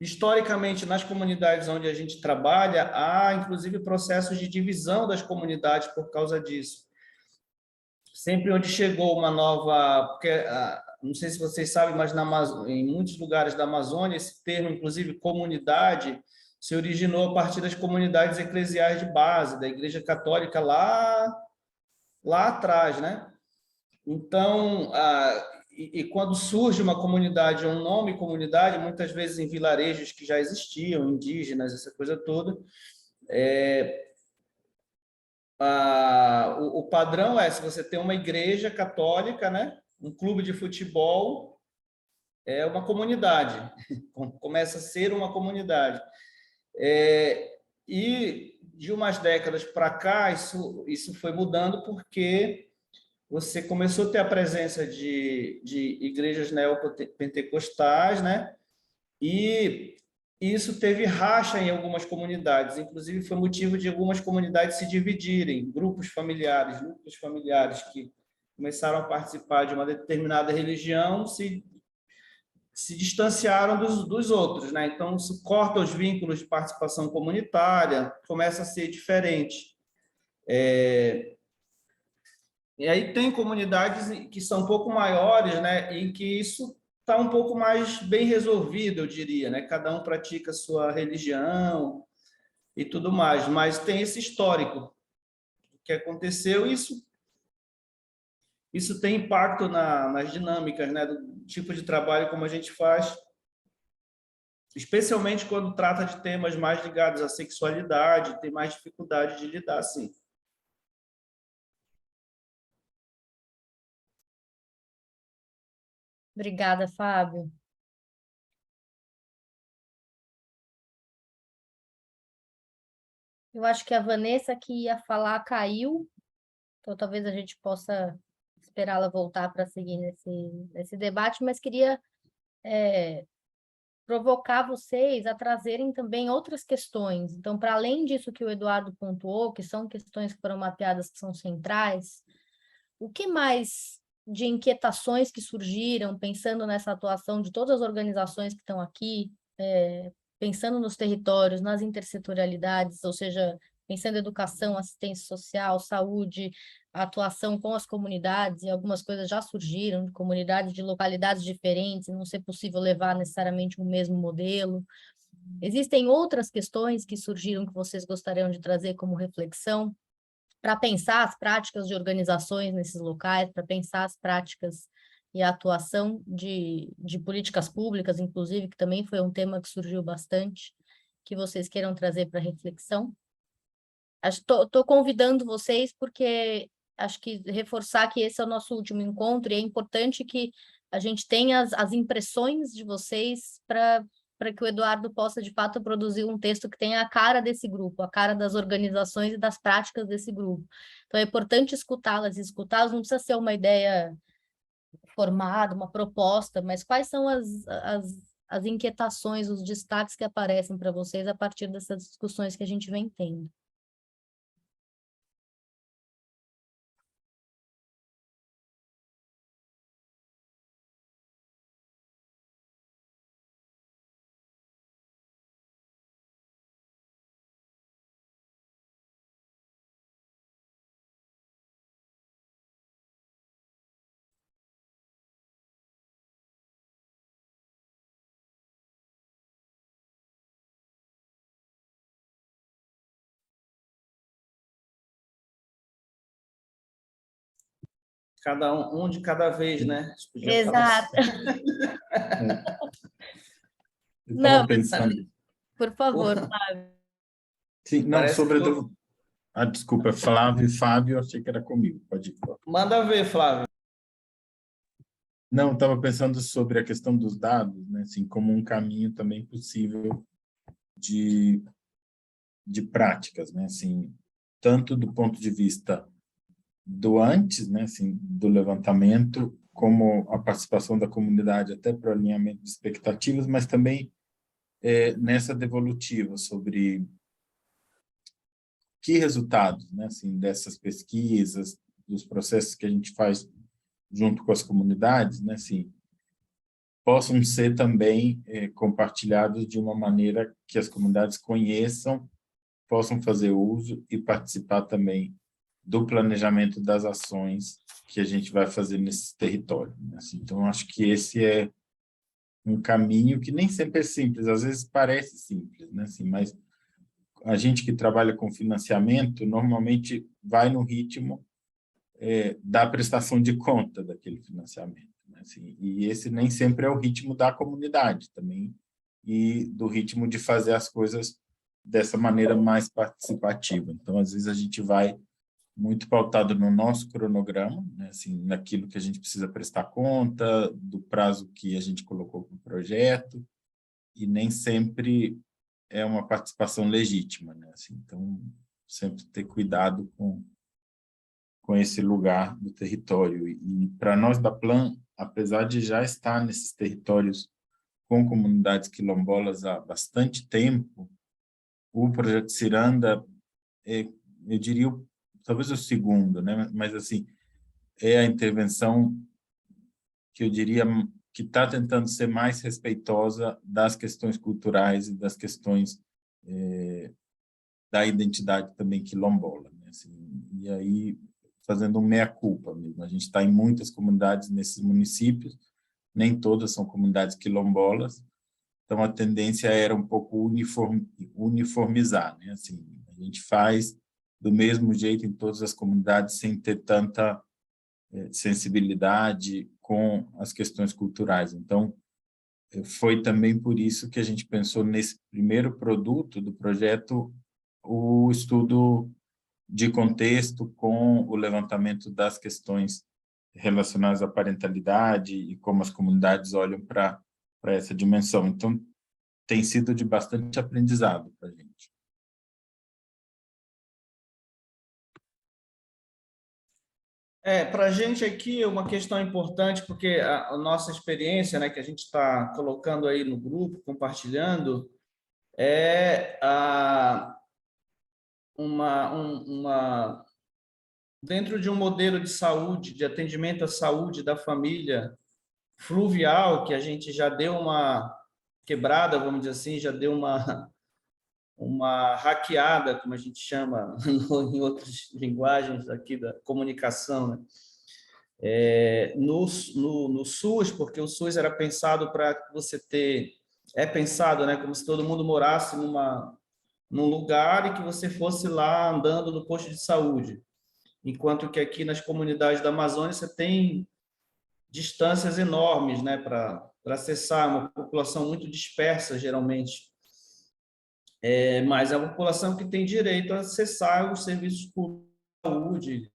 historicamente, nas comunidades onde a gente trabalha, há inclusive processos de divisão das comunidades por causa disso. Sempre onde chegou uma nova, porque não sei se vocês sabem, mas em muitos lugares da Amazônia, esse termo, inclusive comunidade, se originou a partir das comunidades eclesiais de base, da Igreja Católica lá atrás, né? Então, quando surge uma comunidade, um nome comunidade, muitas vezes em vilarejos que já existiam, indígenas, essa coisa toda, o padrão é, se você tem uma igreja católica, né? Um clube de futebol, é uma comunidade, começa a ser uma comunidade. E de umas décadas para cá, isso foi mudando porque você começou a ter a presença de igrejas neopentecostais, né? E isso teve racha em algumas comunidades, inclusive foi motivo de algumas comunidades se dividirem, núcleos familiares que começaram a participar de uma determinada religião se distanciaram dos outros, né? Então, isso corta os vínculos de participação comunitária, começa a ser diferente. E aí tem comunidades que são um pouco maiores, né, em que isso está um pouco mais bem resolvido, eu diria, né? Cada um pratica a sua religião e tudo mais, mas tem esse histórico que aconteceu, e isso tem impacto nas dinâmicas, né, do tipo de trabalho como a gente faz, especialmente quando trata de temas mais ligados à sexualidade, tem mais dificuldade de lidar assim.
Obrigada, Fábio. Eu acho que a Vanessa que ia falar caiu, então talvez a gente possa esperá-la voltar para seguir nesse debate, mas queria provocar vocês a trazerem também outras questões. Então, para além disso que o Eduardo pontuou, que são questões que foram mapeadas que são centrais, o que mais de inquietações que surgiram, pensando nessa atuação de todas as organizações que estão aqui, pensando nos territórios, nas intersetorialidades, ou seja, pensando em educação, assistência social, saúde, a atuação com as comunidades, e algumas coisas já surgiram, de comunidades de localidades diferentes, não ser possível levar necessariamente o mesmo modelo. Existem outras questões que surgiram que vocês gostariam de trazer como reflexão, para pensar as práticas de organizações nesses locais, para pensar as práticas e a atuação de políticas públicas, inclusive, que também foi um tema que surgiu bastante, que vocês queiram trazer para reflexão. Estou convidando vocês porque acho que reforçar que esse é o nosso último encontro e é importante que a gente tenha as impressões de vocês para que o Eduardo possa, de fato, produzir um texto que tenha a cara desse grupo, a cara das organizações e das práticas desse grupo. Então, é importante escutá-las, e escutá-las não precisa ser uma ideia formada, uma proposta, mas quais são as inquietações, os destaques que aparecem para vocês a partir dessas discussões que a gente vem tendo.
cada um de cada vez, né? A gente podia falar
Exato.
assim.
Eu
Não,
estava pensando...
por favor, Flávio.
Sim, não,
Parece
sobre...
que eu-
desculpa, Flávio e Fábio, eu achei que era comigo. Pode ir.
Manda ver, Flávio.
Não, estava pensando sobre a questão dos dados, né, assim, como um caminho também possível de práticas, né, assim, tanto do ponto de vista do antes, né, assim, do levantamento, como a participação da comunidade até para o alinhamento de expectativas, mas também nessa devolutiva sobre que resultados, né, assim, dessas pesquisas, dos processos que a gente faz junto com as comunidades, né, assim, possam ser também compartilhados de uma maneira que as comunidades conheçam, possam fazer uso e participar também do planejamento das ações que a gente vai fazer nesse território, né? Assim, então, acho que esse é um caminho que nem sempre é simples, às vezes parece simples, né? Assim, mas a gente que trabalha com financiamento, normalmente vai no ritmo da prestação de conta daquele financiamento, né? Assim, e esse nem sempre é o ritmo da comunidade também, e do ritmo de fazer as coisas dessa maneira mais participativa. Então, às vezes, a gente vai muito pautado no nosso cronograma, né? Assim, naquilo que a gente precisa prestar conta, do prazo que a gente colocou para o projeto, e nem sempre é uma participação legítima, né? Assim, então, sempre ter cuidado com esse lugar do território. E para nós da Plan, apesar de já estar nesses territórios com comunidades quilombolas há bastante tempo, o projeto Ciranda eu diria, talvez o segundo, né? Mas assim, é a intervenção que eu diria que está tentando ser mais respeitosa das questões culturais e das questões da identidade também quilombola, né? Assim, e aí, fazendo um meia-culpa mesmo. A gente está em muitas comunidades nesses municípios, nem todas são comunidades quilombolas, então a tendência era um pouco uniformizar, né? Assim, a gente faz do mesmo jeito em todas as comunidades, sem ter tanta sensibilidade com as questões culturais. Então, foi também por isso que a gente pensou nesse primeiro produto do projeto, o estudo de contexto com o levantamento das questões relacionadas à parentalidade e como as comunidades olham para essa dimensão. Então, tem sido de bastante aprendizado para a gente.
Para a gente aqui, uma questão importante, porque a nossa experiência, né, que a gente está colocando aí no grupo, compartilhando, é dentro de um modelo de saúde, de atendimento à saúde da família fluvial, que a gente já deu uma quebrada, vamos dizer assim, já deu uma hackeada, como a gente chama em outras linguagens aqui da comunicação, né? No SUS, porque o SUS era pensado para você ter... É pensado, né, como se todo mundo morasse num lugar e que você fosse lá andando no posto de saúde. Enquanto que aqui nas comunidades da Amazônia você tem distâncias enormes, né, para acessar, uma população muito dispersa, geralmente. Mas é uma população que tem direito a acessar os serviços públicos de saúde.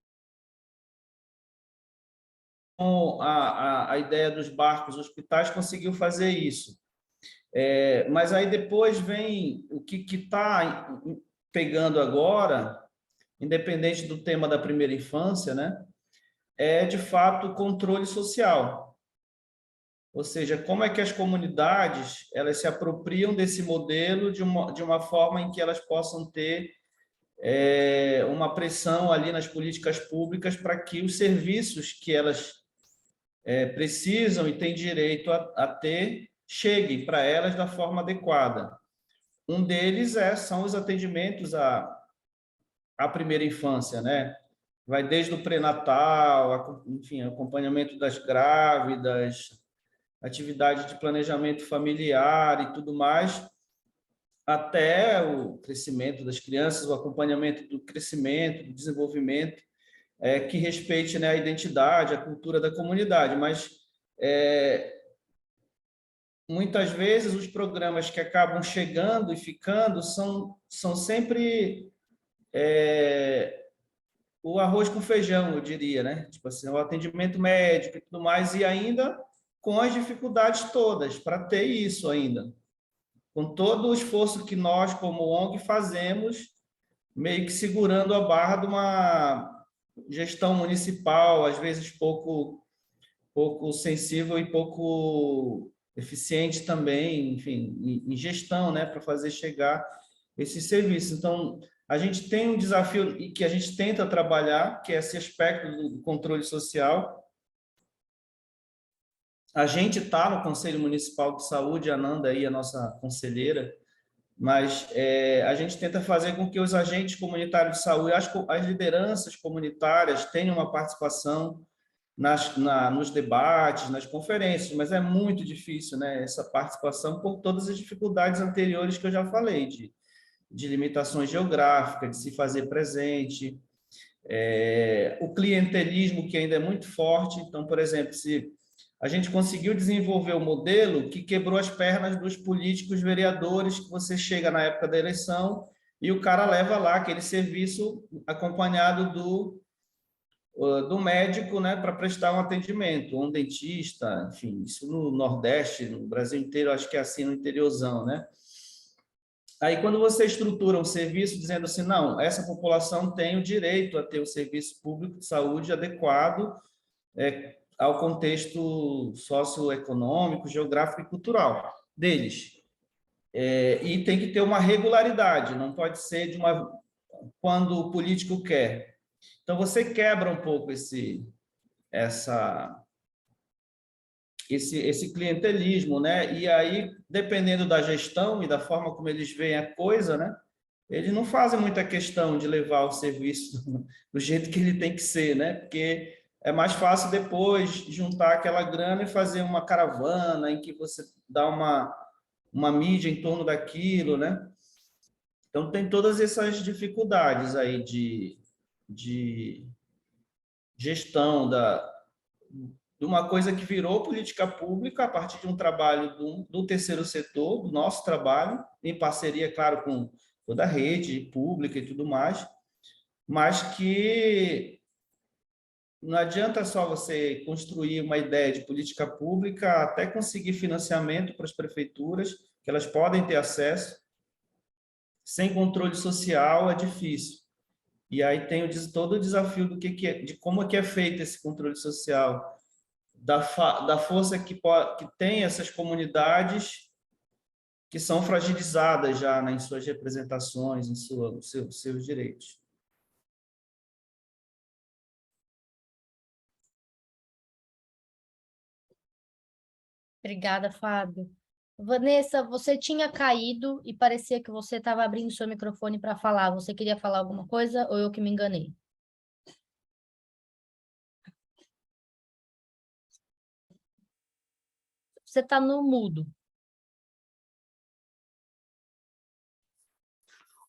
Com a ideia dos barcos hospitais, conseguiu fazer isso. Mas aí depois vem o que está pegando agora, independente do tema da primeira infância, né? De fato, o controle social. Ou seja, como é que as comunidades elas se apropriam desse modelo de uma forma em que elas possam ter uma pressão ali nas políticas públicas para que os serviços que elas precisam e têm direito a ter cheguem para elas da forma adequada. Um deles são os atendimentos à primeira infância, né? Vai desde o pré-natal, enfim, acompanhamento das grávidas, atividade de planejamento familiar e tudo mais, até o crescimento das crianças, o acompanhamento do crescimento, do desenvolvimento. que respeite, né, a identidade, a cultura da comunidade, mas muitas vezes os programas que acabam chegando e ficando são sempre o arroz com feijão, eu diria, né? Tipo assim, o atendimento médico e tudo mais, e ainda com as dificuldades todas para ter isso ainda. Com todo o esforço que nós, como ONG, fazemos, meio que segurando a barra de uma gestão municipal, às vezes pouco sensível e pouco eficiente também, enfim, em gestão, né, para fazer chegar esse serviço. Então, a gente tem um desafio e que a gente tenta trabalhar, que é esse aspecto do controle social. A gente está no Conselho Municipal de Saúde, a Nanda aí, a nossa conselheira, mas a gente tenta fazer com que os agentes comunitários de saúde, as lideranças comunitárias tenham uma participação nos debates, nas conferências, mas é muito difícil, né, essa participação por todas as dificuldades anteriores que eu já falei, de limitações geográficas, de se fazer presente, o clientelismo que ainda é muito forte. Então, por exemplo, se a gente conseguiu desenvolver um modelo que quebrou as pernas dos políticos vereadores, que você chega na época da eleição e o cara leva lá aquele serviço acompanhado do médico, né, para prestar um atendimento, um dentista, enfim, isso no Nordeste, no Brasil inteiro, acho que é assim no interiorzão, né? Aí, quando você estrutura um serviço dizendo assim, não, essa população tem o direito a ter o serviço público de saúde adequado ao contexto socioeconômico, geográfico e cultural deles. E tem que ter uma regularidade, não pode ser quando o político quer. Então, você quebra um pouco esse clientelismo, né? E aí, dependendo da gestão e da forma como eles veem a coisa, né? Eles não fazem muita questão de levar o serviço do jeito que ele tem que ser, né? Porque é mais fácil depois juntar aquela grana e fazer uma caravana em que você dá uma mídia em torno daquilo, né? Então, tem todas essas dificuldades aí de gestão de uma coisa que virou política pública a partir de um trabalho do terceiro setor, do nosso trabalho, em parceria, claro, com toda a rede pública e tudo mais, mas que não adianta só você construir uma ideia de política pública até conseguir financiamento para as prefeituras, que elas podem ter acesso. Sem controle social é difícil. E aí tem todo o desafio de como é feito esse controle social, da força que tem essas comunidades que são fragilizadas já, né, em suas representações, em seus direitos.
Obrigada, Fábio. Vanessa, você tinha caído e parecia que você estava abrindo seu microfone para falar. Você queria falar alguma coisa ou eu que me enganei? Você está no mudo.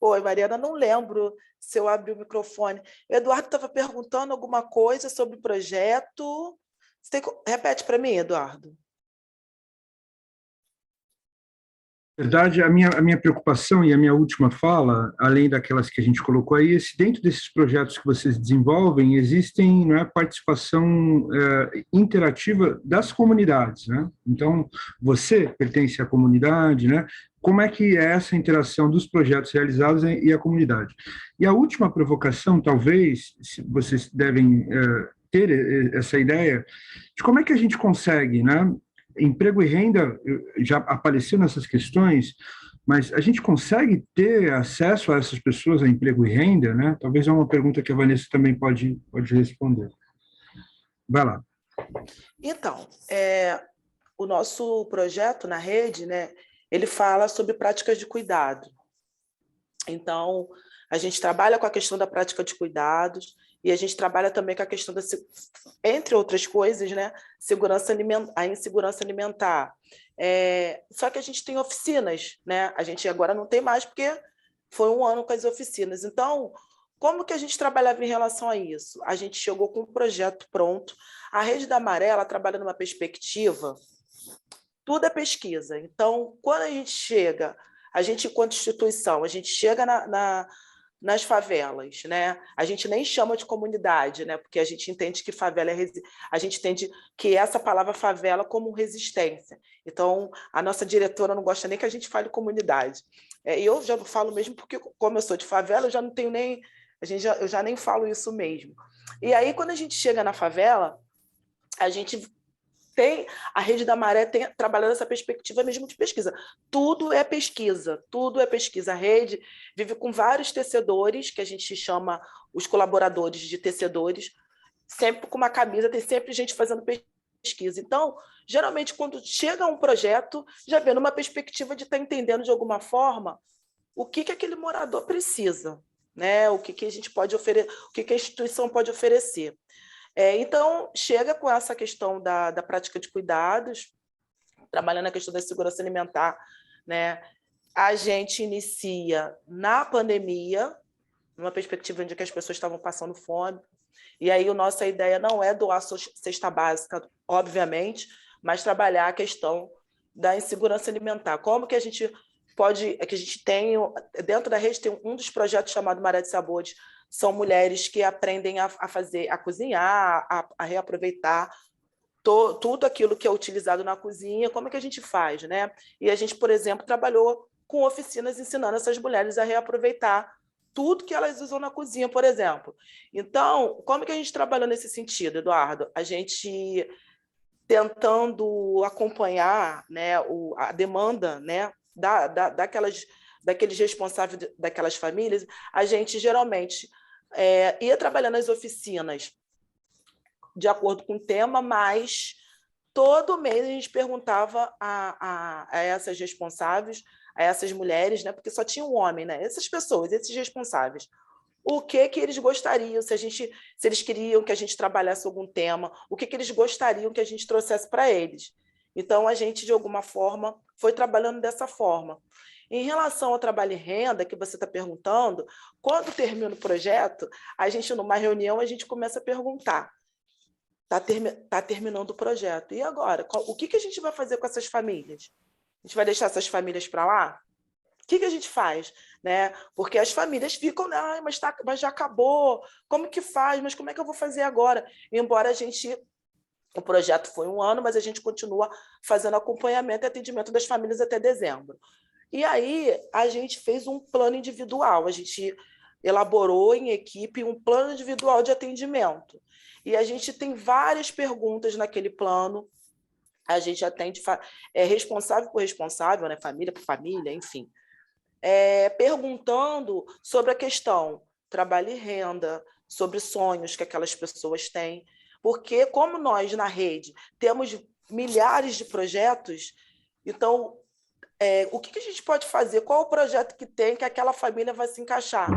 Oi, Mariana, não lembro se eu abri o microfone. O Eduardo estava perguntando alguma coisa sobre o projeto. Repete para mim, Eduardo.
Na verdade, a minha preocupação e a minha última fala, além daquelas que a gente colocou aí, dentro desses projetos que vocês desenvolvem, existem, né, participação interativa das comunidades, né? Então, você pertence à comunidade, né? Como é que é essa interação dos projetos realizados e a comunidade? E a última provocação, talvez, vocês devem ter essa ideia de como é que a gente consegue, né? Emprego e renda já apareceu nessas questões, mas a gente consegue ter acesso a essas pessoas a emprego e renda, né? Talvez é uma pergunta que a Vanessa também pode responder. Vai lá.
Então, o nosso projeto na rede, né, ele fala sobre práticas de cuidado. Então, a gente trabalha com a questão da prática de cuidados e a gente trabalha também com a questão da, entre outras coisas, né, a insegurança alimentar. Só que a gente tem oficinas, né? A gente agora não tem mais porque foi um ano com as oficinas. Então, como que a gente trabalhava em relação a isso? A gente chegou com um projeto pronto. A Rede da Maré, ela trabalha numa perspectiva, tudo é pesquisa. Então, quando a gente chega, a gente, enquanto instituição, a gente chega nas favelas, né? A gente nem chama de comunidade, né? Porque a gente entende que favela a gente entende que essa palavra favela como resistência. Então, a nossa diretora não gosta nem que a gente fale comunidade. E eu já não falo mesmo porque, como eu sou de favela, eu já não tenho nem... eu já nem falo isso mesmo. E aí, quando a gente chega na favela, a gente tem a Rede da Maré trabalhando essa perspectiva mesmo de pesquisa. Tudo é pesquisa, tudo é pesquisa. A rede vive com vários tecedores, que a gente chama os colaboradores de tecedores, sempre com uma camisa, tem sempre gente fazendo pesquisa. Então, geralmente, quando chega um projeto, já vê numa perspectiva de estar entendendo de alguma forma o que aquele morador precisa, né? O que a gente pode oferecer, o que a instituição pode oferecer. Então, chega com essa questão da prática de cuidados, trabalhando a questão da segurança alimentar, né? A gente inicia na pandemia, numa perspectiva de que as pessoas estavam passando fome, e aí a nossa ideia não é doar cesta básica, obviamente, mas trabalhar a questão da insegurança alimentar. Como que a gente pode... que a gente tem... Dentro da rede tem um dos projetos chamado Maré de Sabores, são mulheres que aprendem a cozinhar, a reaproveitar tudo aquilo que é utilizado na cozinha, como é que a gente faz, né? E a gente, por exemplo, trabalhou com oficinas ensinando essas mulheres a reaproveitar tudo que elas usam na cozinha, por exemplo. Então, como é que a gente trabalhou nesse sentido, Eduardo? A gente tentando acompanhar, né, a demanda, né, daqueles responsáveis daquelas famílias, a gente geralmente ia trabalhando nas oficinas de acordo com o tema, mas todo mês a gente perguntava a essas responsáveis, a essas mulheres, né, porque só tinha um homem, né, essas pessoas, esses responsáveis, o que eles gostariam, se eles queriam que a gente trabalhasse algum tema, o que eles gostariam que a gente trouxesse para eles. Então, a gente, de alguma forma, foi trabalhando dessa forma. Em relação ao trabalho e renda, que você está perguntando, quando termina o projeto, a gente, numa reunião, a gente começa a perguntar, está terminando o projeto, e agora? O que a gente vai fazer com essas famílias? A gente vai deixar essas famílias para lá? O que a gente faz? Né? Porque as famílias ficam, mas já acabou, como que faz? Mas como é que eu vou fazer agora? Embora o projeto foi 1 ano, mas a gente continua fazendo acompanhamento e atendimento das famílias até dezembro. E aí a gente fez um plano individual, a gente elaborou em equipe um plano individual de atendimento. E a gente tem várias perguntas naquele plano, a gente atende responsável por responsável, né? Família por família, enfim. Perguntando sobre a questão trabalho e renda, sobre sonhos que aquelas pessoas têm, porque como nós, na rede, temos milhares de projetos, então, o que a gente pode fazer? Qual o projeto que tem que aquela família vai se encaixar?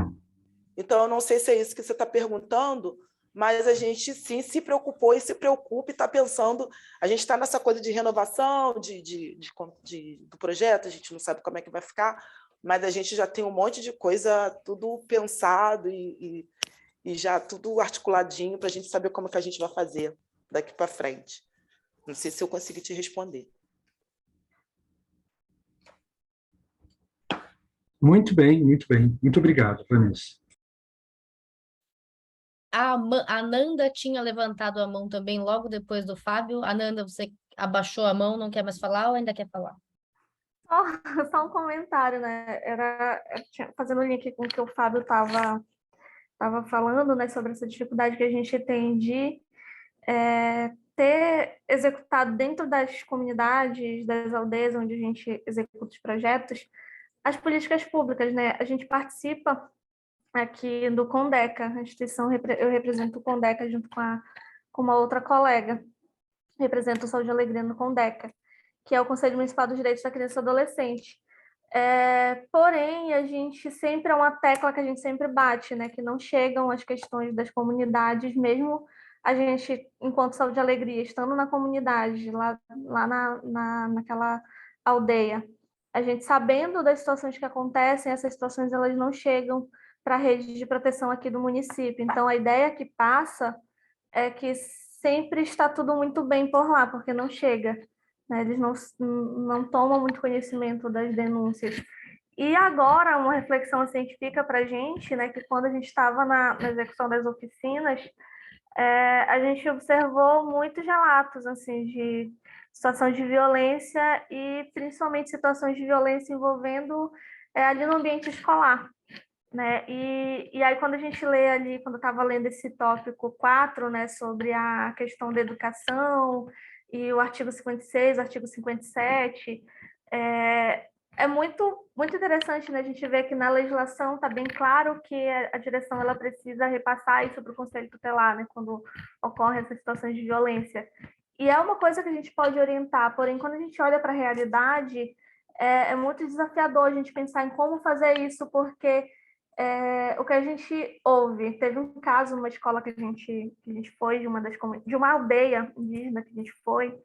Então, eu não sei se é isso que você está perguntando, mas a gente, sim, se preocupou e se preocupa e está pensando... A gente está nessa coisa de renovação do projeto, a gente não sabe como é que vai ficar, mas a gente já tem um monte de coisa tudo pensado e já tudo articuladinho para a gente saber como que a gente vai fazer daqui para frente. Não sei se eu consegui te responder.
Muito bem, muito bem. Muito obrigado, Vanessa.
A Nanda tinha levantado a mão também logo depois do Fábio. A Nanda, você abaixou a mão, não quer mais falar ou ainda quer falar?
Só um comentário, né? Fazendo link com o que o Fábio estava falando, né, sobre essa dificuldade que a gente tem de ter executado dentro das comunidades, das aldeias onde a gente executa os projetos, as políticas públicas, né? A gente participa aqui do CONDECA, a instituição, eu represento o CONDECA junto com uma outra colega, represento o Sol de Alegria no CONDECA, que é o Conselho Municipal dos Direitos da Criança e do Adolescente. Porém, a gente sempre, é uma tecla que a gente sempre bate, né, que não chegam as questões das comunidades, mesmo a gente, enquanto Saúde e Alegria, estando na comunidade, lá naquela aldeia, a gente sabendo das situações que acontecem, essas situações elas não chegam para a rede de proteção aqui do município. Então, a ideia que passa é que sempre está tudo muito bem por lá, porque não chega, né? Eles não tomam muito conhecimento das denúncias. E agora, uma reflexão assim, que fica para a gente, né, que quando a gente estava na execução das oficinas, a gente observou muitos relatos assim, de situação de violência e principalmente situações de violência envolvendo ali no ambiente escolar, né? E aí, quando a gente lê ali, quando eu estava lendo esse tópico 4, né, sobre a questão da educação e o artigo 56, o artigo 57, é muito interessante, né, a gente ver que na legislação está bem claro que a direção ela precisa repassar isso para o Conselho Tutelar, né, quando ocorrem essas situações de violência. E é uma coisa que a gente pode orientar, porém, quando a gente olha para a realidade, é muito desafiador a gente pensar em como fazer isso, porque o que a gente ouve, teve um caso numa escola que a gente foi, de uma aldeia indígena que a gente foi,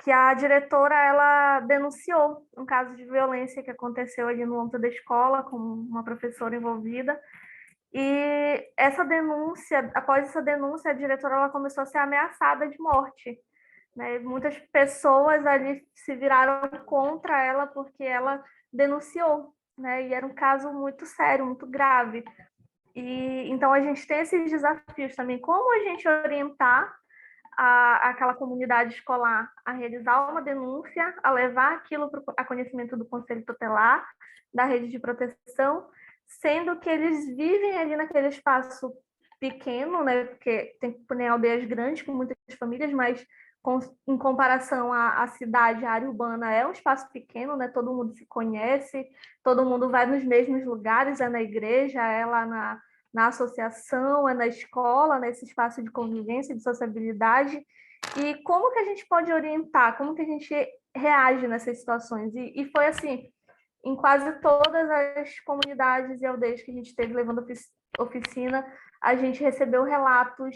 que a diretora ela denunciou um caso de violência que aconteceu ali no âmbito da escola, com uma professora envolvida. E após essa denúncia, a diretora ela começou a ser ameaçada de morte, né? Muitas pessoas ali se viraram contra ela porque ela denunciou, né? E era um caso muito sério, muito grave. E então a gente tem esses desafios também, como a gente orientar aquela comunidade escolar a realizar uma denúncia, a levar aquilo a conhecimento do Conselho Tutelar, da rede de proteção, sendo que eles vivem ali naquele espaço pequeno, né? Porque tem aldeias grandes com muitas famílias, mas em comparação à cidade, a área urbana é um espaço pequeno, né? Todo mundo se conhece, todo mundo vai nos mesmos lugares, é na igreja, é lá na associação, é na escola, nesse espaço de convivência, de sociabilidade. E como que a gente pode orientar? Como que a gente reage nessas situações? E foi assim, em quase todas as comunidades e aldeias que a gente teve levando oficina, a gente recebeu relatos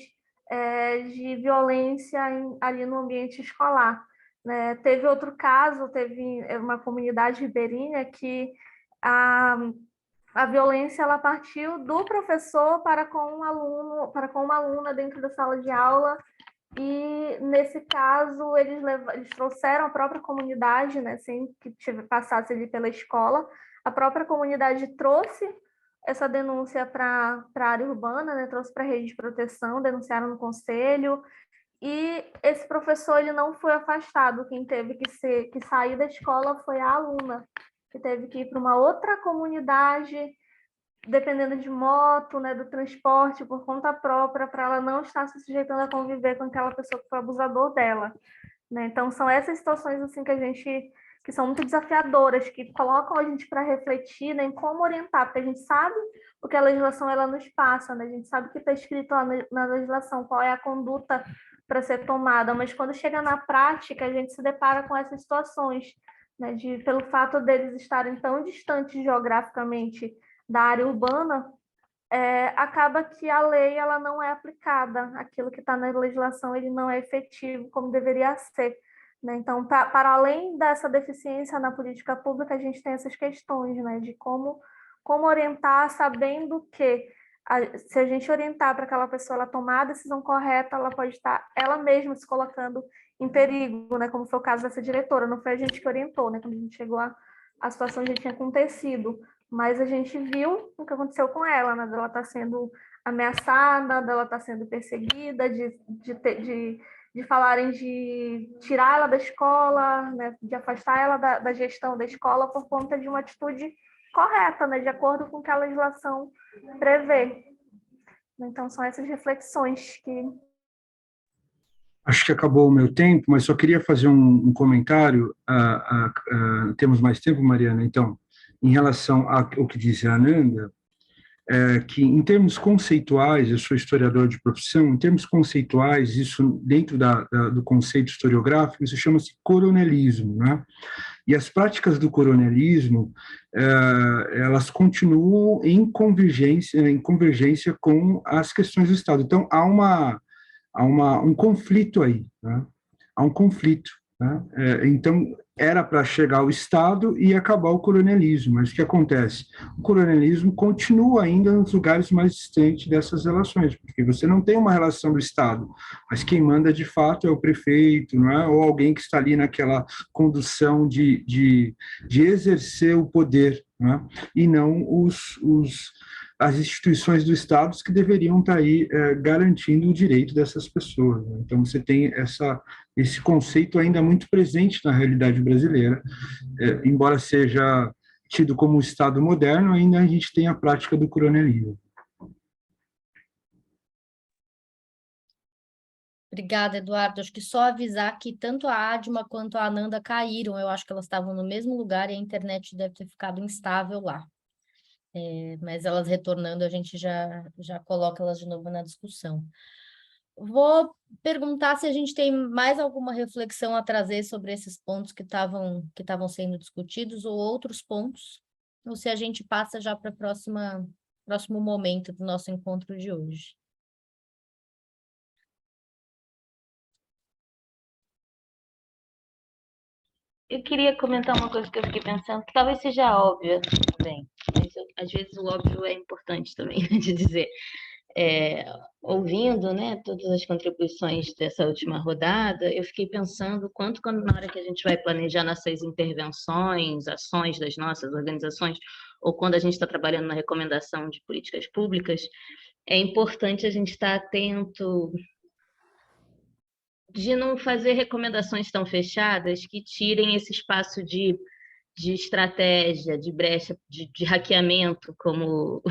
de violência ali no ambiente escolar. Né? Teve outro caso, teve uma comunidade ribeirinha que a violência ela partiu do professor para com um aluno, para com uma aluna dentro da sala de aula, e nesse caso eles trouxeram a própria comunidade, né, sem que passasse ali pela escola, a própria comunidade trouxe essa denúncia para a área urbana, né, trouxe para a rede de proteção, denunciaram no conselho, e esse professor ele não foi afastado, quem teve que sair da escola foi a aluna, que teve que ir para uma outra comunidade, dependendo de moto, né, do transporte, por conta própria, para ela não estar se sujeitando a conviver com aquela pessoa que foi abusador dela. Né? Então, são essas situações assim, que são muito desafiadoras, que colocam a gente para refletir, né, em como orientar, porque a gente sabe o que a legislação ela nos passa, né? A gente sabe o que está escrito lá na legislação, qual é a conduta para ser tomada, mas quando chega na prática, a gente se depara com essas situações, né, pelo fato deles estarem tão distantes geograficamente da área urbana, acaba que a lei ela não é aplicada, aquilo que está na legislação ele não é efetivo como deveria ser. Né? Então, para além dessa deficiência na política pública, a gente tem essas questões, né, de como orientar, sabendo que se a gente orientar para aquela pessoa ela tomar a decisão correta, ela pode estar ela mesma se colocando em perigo, né, como foi o caso dessa diretora, não foi a gente que orientou, né, quando a gente chegou a situação já tinha acontecido, mas a gente viu o que aconteceu com ela, né, dela estar sendo ameaçada, dela estar sendo perseguida, de falarem de tirar ela da escola, né, de afastar ela da gestão da escola por conta de uma atitude correta, né, de acordo com o que a legislação prevê. Então, são essas reflexões que...
Acho que acabou o meu tempo, mas só queria fazer um comentário. Temos mais tempo, Mariana? Então, em relação ao que disse a Ananda, que em termos conceituais, eu sou historiador de profissão, em termos conceituais, isso dentro do conceito historiográfico, isso chama-se coronelismo, né? E as práticas do coronelismo, elas continuam em convergência com as questões do Estado. Então, há um conflito aí, né? Há um conflito Tá? Então, era para chegar ao Estado e acabar o coronelismo, mas o que acontece? O coronelismo continua ainda nos lugares mais distantes dessas relações, porque você não tem uma relação do Estado, mas quem manda de fato é o prefeito, não é? Ou alguém que está ali naquela condução de exercer o poder, não é? E não as instituições do Estado que deveriam estar aí garantindo o direito dessas pessoas. Né? Então, você tem esse conceito ainda muito presente na realidade brasileira, embora seja tido como um Estado moderno, ainda a gente tem a prática do coronelismo.
Obrigada, Eduardo. Acho que só avisar que tanto a Adma quanto a Ananda caíram. Eu acho que elas estavam no mesmo lugar e a internet deve ter ficado instável lá. Mas elas retornando, a gente já coloca elas de novo na discussão. Vou perguntar se a gente tem mais alguma reflexão a trazer sobre esses pontos que estavam sendo discutidos ou outros pontos, ou se a gente passa já para o próximo momento do nosso encontro de hoje.
Eu queria comentar uma coisa que eu fiquei pensando, que talvez seja óbvia também, mas às vezes o óbvio é importante também de dizer. Ouvindo, né, todas as contribuições dessa última rodada, eu fiquei pensando quanto na hora que a gente vai planejar nossas intervenções, ações das nossas organizações, ou quando a gente está trabalhando na recomendação de políticas públicas, é importante a gente estar atento de não fazer recomendações tão fechadas que tirem esse espaço de estratégia, de brecha, de hackeamento, como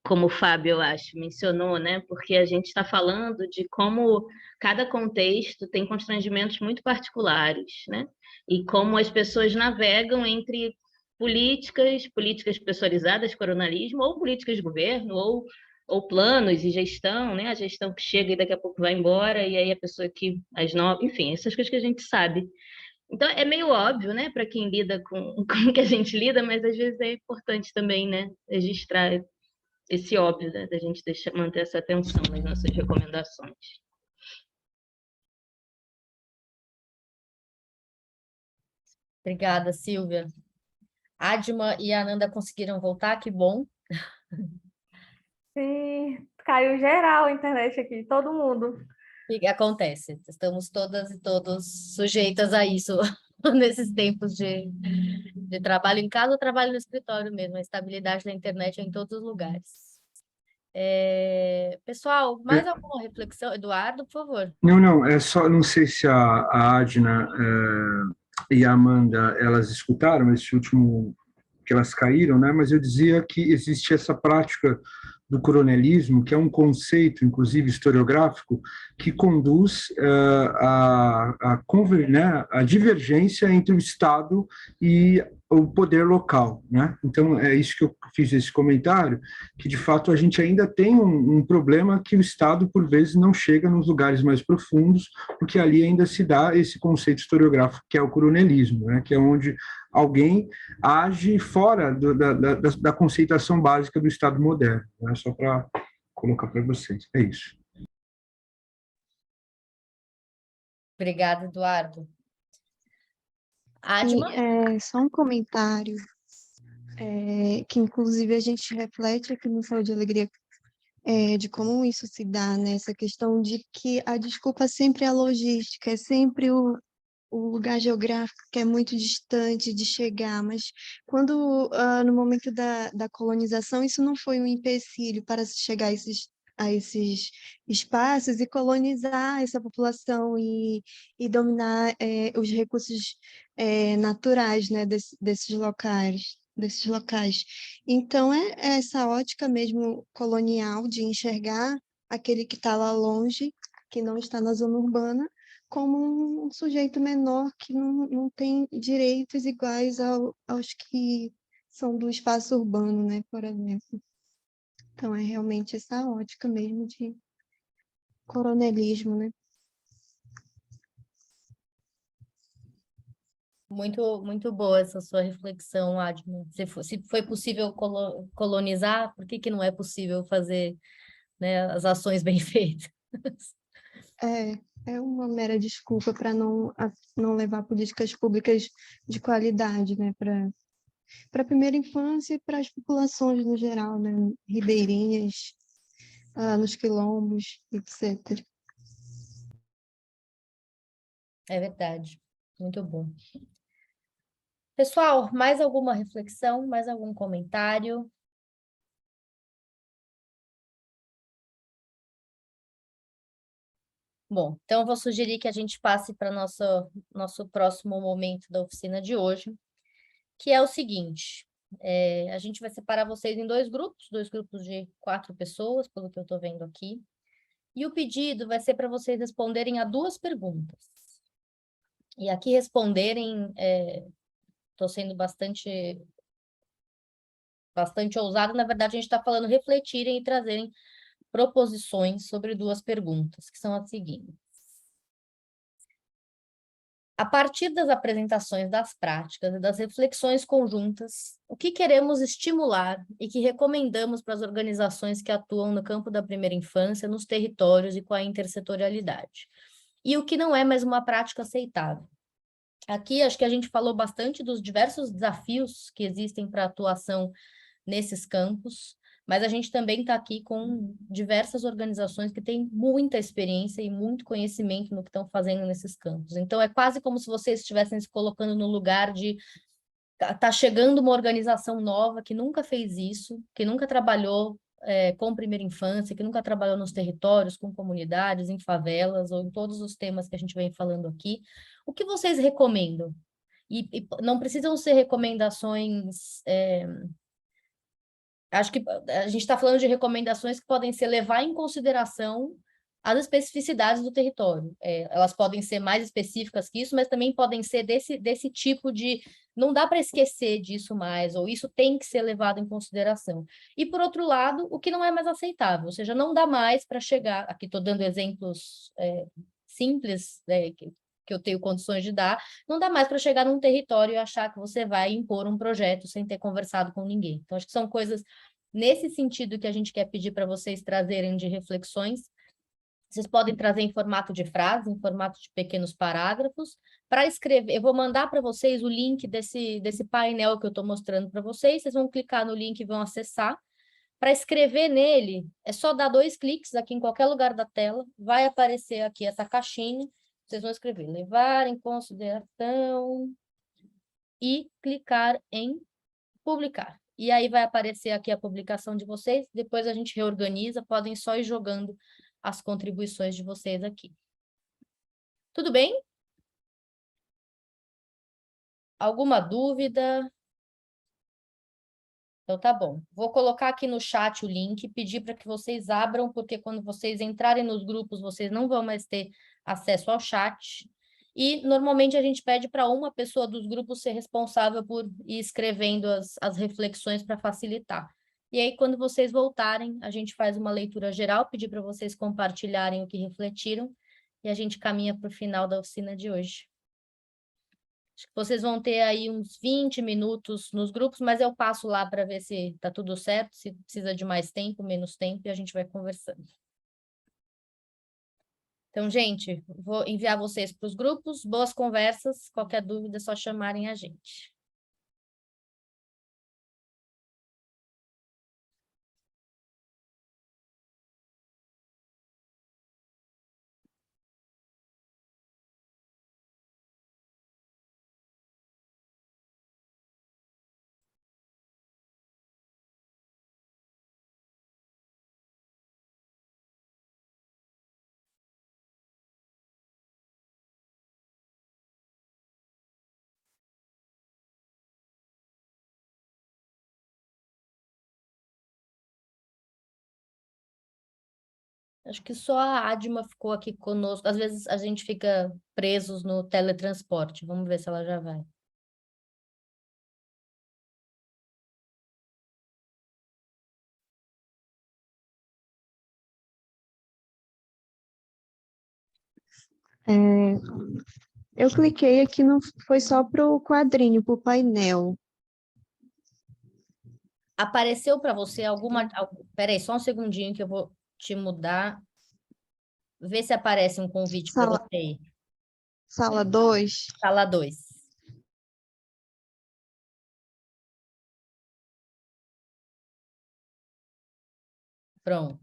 o Fábio, eu acho, mencionou, né? Porque a gente está falando de como cada contexto tem constrangimentos muito particulares, né? E como as pessoas navegam entre políticas pessoalizadas, coronelismo, ou políticas de governo, ou planos e gestão, né? A gestão que chega e daqui a pouco vai embora, e aí a pessoa que, enfim, essas coisas que a gente sabe. Então, é meio óbvio, né, para quem lida com o que a gente lida, mas às vezes é importante também, né, registrar esse óbvio, né, da gente manter essa atenção nas nossas recomendações.
Obrigada, Silvia. Adma e Ananda conseguiram voltar, que bom.
Sim, caiu geral a internet aqui, todo mundo.
E acontece, estamos todas e todos sujeitas a isso nesses tempos de trabalho em casa ou trabalho no escritório mesmo. A estabilidade da internet é em todos os lugares. Pessoal, mais alguma reflexão? Eduardo, por favor.
Não, não sei se a Adna e a Amanda, elas escutaram esse último, que elas caíram, né? Mas eu dizia que existe essa prática do coronelismo, que é um conceito, inclusive historiográfico, que conduz a divergência entre o Estado e o poder local, né? Então, é isso que eu fiz esse comentário, que de fato a gente ainda tem um problema que o Estado, por vezes, não chega nos lugares mais profundos, porque ali ainda se dá esse conceito historiográfico, que é o coronelismo, né? Que é onde alguém age fora da conceituação básica do Estado moderno, né? Só para colocar para vocês. É isso.
Obrigada, Eduardo.
Sim,
Adma?
só um comentário, que inclusive a gente reflete aqui no Fala de Alegria, de como isso se dá, né? Essa questão de que a desculpa sempre é a logística, é sempre o lugar geográfico que é muito distante de chegar, mas quando, no momento da colonização, isso não foi um empecilho para se chegar a esses espaços e colonizar essa população e dominar os recursos naturais, né, desses locais. Então, é essa ótica mesmo colonial de enxergar aquele que está lá longe, que não está na zona urbana, como um sujeito menor que não tem direitos iguais aos que são do espaço urbano, né, por exemplo. Então, é realmente essa ótica mesmo de coronelismo, né?
Muito, muito boa essa sua reflexão, Adma. Se foi possível colonizar, por que não é possível fazer, né, as ações bem feitas?
é uma mera desculpa para não levar políticas públicas de qualidade, né, para a primeira infância e para as populações no geral, né, ribeirinhas, nos quilombos, etc.
É verdade. Muito bom. Pessoal, mais alguma reflexão, mais algum comentário? Bom, então eu vou sugerir que a gente passe para nosso próximo momento da oficina de hoje, que é o seguinte: a gente vai separar vocês em dois grupos de 4 pessoas, pelo que eu estou vendo aqui, e o pedido vai ser para vocês responderem a 2 perguntas. E aqui responderem, estou sendo bastante ousado, na verdade a gente está falando refletirem e trazerem proposições sobre 2 perguntas, que são as seguintes. A partir das apresentações das práticas e das reflexões conjuntas, o que queremos estimular e que recomendamos para as organizações que atuam no campo da primeira infância, nos territórios e com a intersetorialidade? E o que não é mais uma prática aceitável? Aqui acho que a gente falou bastante dos diversos desafios que existem para a atuação nesses campos, mas a gente também está aqui com diversas organizações que têm muita experiência e muito conhecimento no que estão fazendo nesses campos. Então, é quase como se vocês estivessem se colocando no lugar de tá chegando uma organização nova que nunca fez isso, que nunca trabalhou com primeira infância, que nunca trabalhou nos territórios, com comunidades, em favelas, ou em todos os temas que a gente vem falando aqui. O que vocês recomendam? E não precisam ser recomendações... Acho que a gente está falando de recomendações que podem ser levar em consideração as especificidades do território. Elas podem ser mais específicas que isso, mas também podem ser desse tipo de... Não dá para esquecer disso mais, ou isso tem que ser levado em consideração. E, por outro lado, o que não é mais aceitável, ou seja, não dá mais para chegar... Aqui estou dando exemplos simples, que eu tenho condições de dar, não dá mais para chegar num território e achar que você vai impor um projeto sem ter conversado com ninguém. Então, acho que são coisas nesse sentido que a gente quer pedir para vocês trazerem de reflexões. Vocês podem trazer em formato de frase, em formato de pequenos parágrafos, para escrever. Eu vou mandar para vocês o link desse painel que eu estou mostrando para vocês, vocês vão clicar no link e vão acessar. Para escrever nele, é só dar 2 cliques aqui em qualquer lugar da tela, vai aparecer aqui essa caixinha, vocês vão escrever levar em consideração e clicar em publicar. E aí vai aparecer aqui a publicação de vocês, depois a gente reorganiza, podem só ir jogando as contribuições de vocês aqui. Tudo bem? Alguma dúvida? Então tá bom. Vou colocar aqui no chat o link, pedir para que vocês abram, porque quando vocês entrarem nos grupos, vocês não vão mais ter acesso ao chat. E normalmente a gente pede para uma pessoa dos grupos ser responsável por ir escrevendo as reflexões para facilitar. E aí, quando vocês voltarem, a gente faz uma leitura geral, pedir para vocês compartilharem o que refletiram, e a gente caminha para o final da oficina de hoje. Acho que vocês vão ter aí uns 20 minutos nos grupos, mas eu passo lá para ver se está tudo certo, se precisa de mais tempo, menos tempo, e a gente vai conversando. Então, gente, vou enviar vocês para os grupos, boas conversas, qualquer dúvida é só chamarem a gente. Acho que só a Adma ficou aqui conosco. Às vezes a gente fica presos no teletransporte. Vamos ver se ela já vai.
Eu cliquei aqui, não foi só para o quadrinho, para o painel.
Apareceu para você alguma... Peraí, só um segundinho que eu vou te mudar. Vê se aparece um convite para
Sala,
você ir.
sala 2.
Sala 2. Pronto.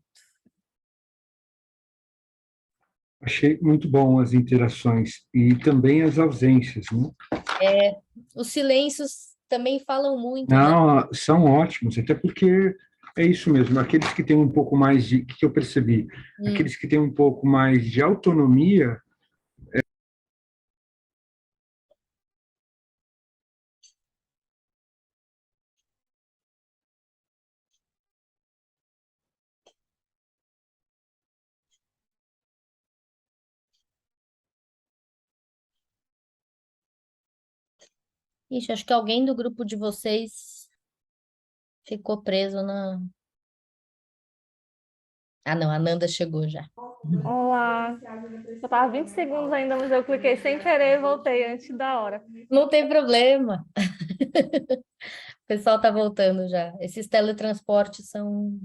Achei muito bom as interações e também as ausências, né?
Os silêncios também falam muito, né?
Não, são ótimos, até porque é isso mesmo, aqueles que têm um pouco mais de, o que eu percebi, aqueles que têm um pouco mais de autonomia.
Ixi, acho que alguém do grupo de vocês ficou preso na... Ah, não, a Nanda chegou já.
Olá. Eu tava 20 segundos ainda, mas eu cliquei sem querer e voltei antes da hora.
Não tem problema. O pessoal tá voltando já. Esses teletransportes são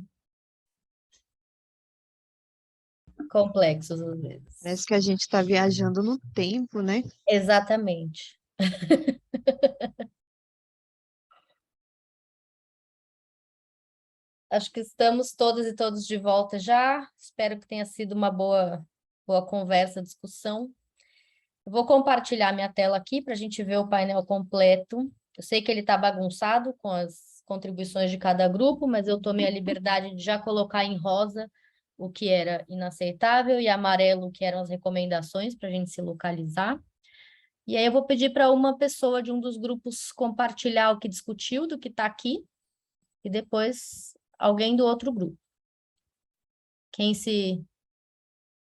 complexos às vezes.
Parece que a gente está viajando no tempo, né?
Exatamente. Acho que estamos todas e todos de volta já. Espero que tenha sido uma boa conversa, discussão. Eu vou compartilhar minha tela aqui para a gente ver o painel completo. Eu sei que ele está bagunçado com as contribuições de cada grupo, mas eu tomei a liberdade de já colocar em rosa o que era inaceitável e amarelo o que eram as recomendações para a gente se localizar. E aí eu vou pedir para uma pessoa de um dos grupos compartilhar o que discutiu, do que está aqui, e depois alguém do outro grupo. Quem se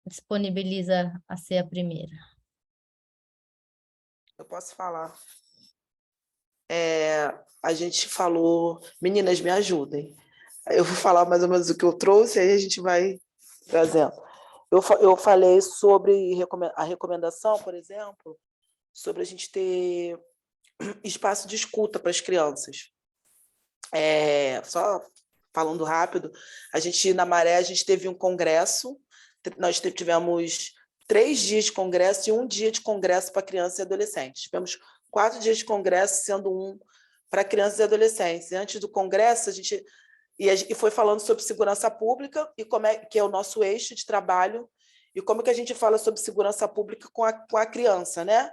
disponibiliza a ser a primeira?
Eu posso falar. A gente falou, meninas, me ajudem. Eu vou falar mais ou menos o que eu trouxe, aí a gente vai trazendo. Eu falei sobre a recomendação, por exemplo, sobre a gente ter espaço de escuta para as crianças. Só falando rápido, na Maré, a gente teve um congresso, nós tivemos 3 dias de congresso e 1 dia de congresso para crianças e adolescentes. Tivemos 4 dias de congresso, sendo 1 para crianças e adolescentes. E antes do congresso, a gente foi falando sobre segurança pública e que é o nosso eixo de trabalho, e como que a gente fala sobre segurança pública com a criança, né?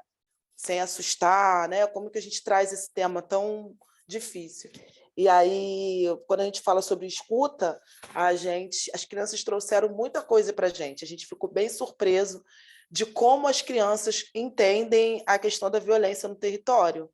Sem assustar, né? Como que a gente traz esse tema tão difícil. E aí, quando a gente fala sobre escuta, as crianças trouxeram muita coisa para a gente ficou bem surpreso de como as crianças entendem a questão da violência no território.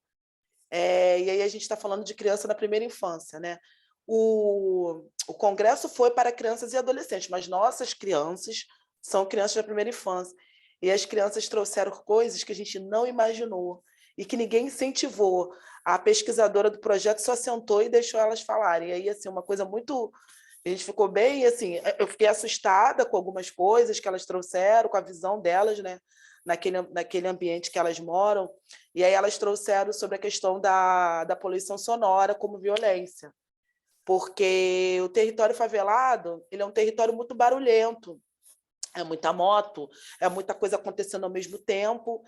E aí a gente está falando de criança na primeira infância, né? O congresso foi para crianças e adolescentes, mas nossas crianças são crianças da primeira infância. E as crianças trouxeram coisas que a gente não imaginou e que ninguém incentivou. A pesquisadora do projeto só sentou e deixou elas falarem. E aí, assim, uma coisa muito... A gente ficou bem, assim, eu fiquei assustada com algumas coisas que elas trouxeram, com a visão delas, né? Naquele ambiente que elas moram. E aí elas trouxeram sobre a questão da poluição sonora como violência. Porque o território favelado, ele é um território muito barulhento. É muita moto, é muita coisa acontecendo ao mesmo tempo.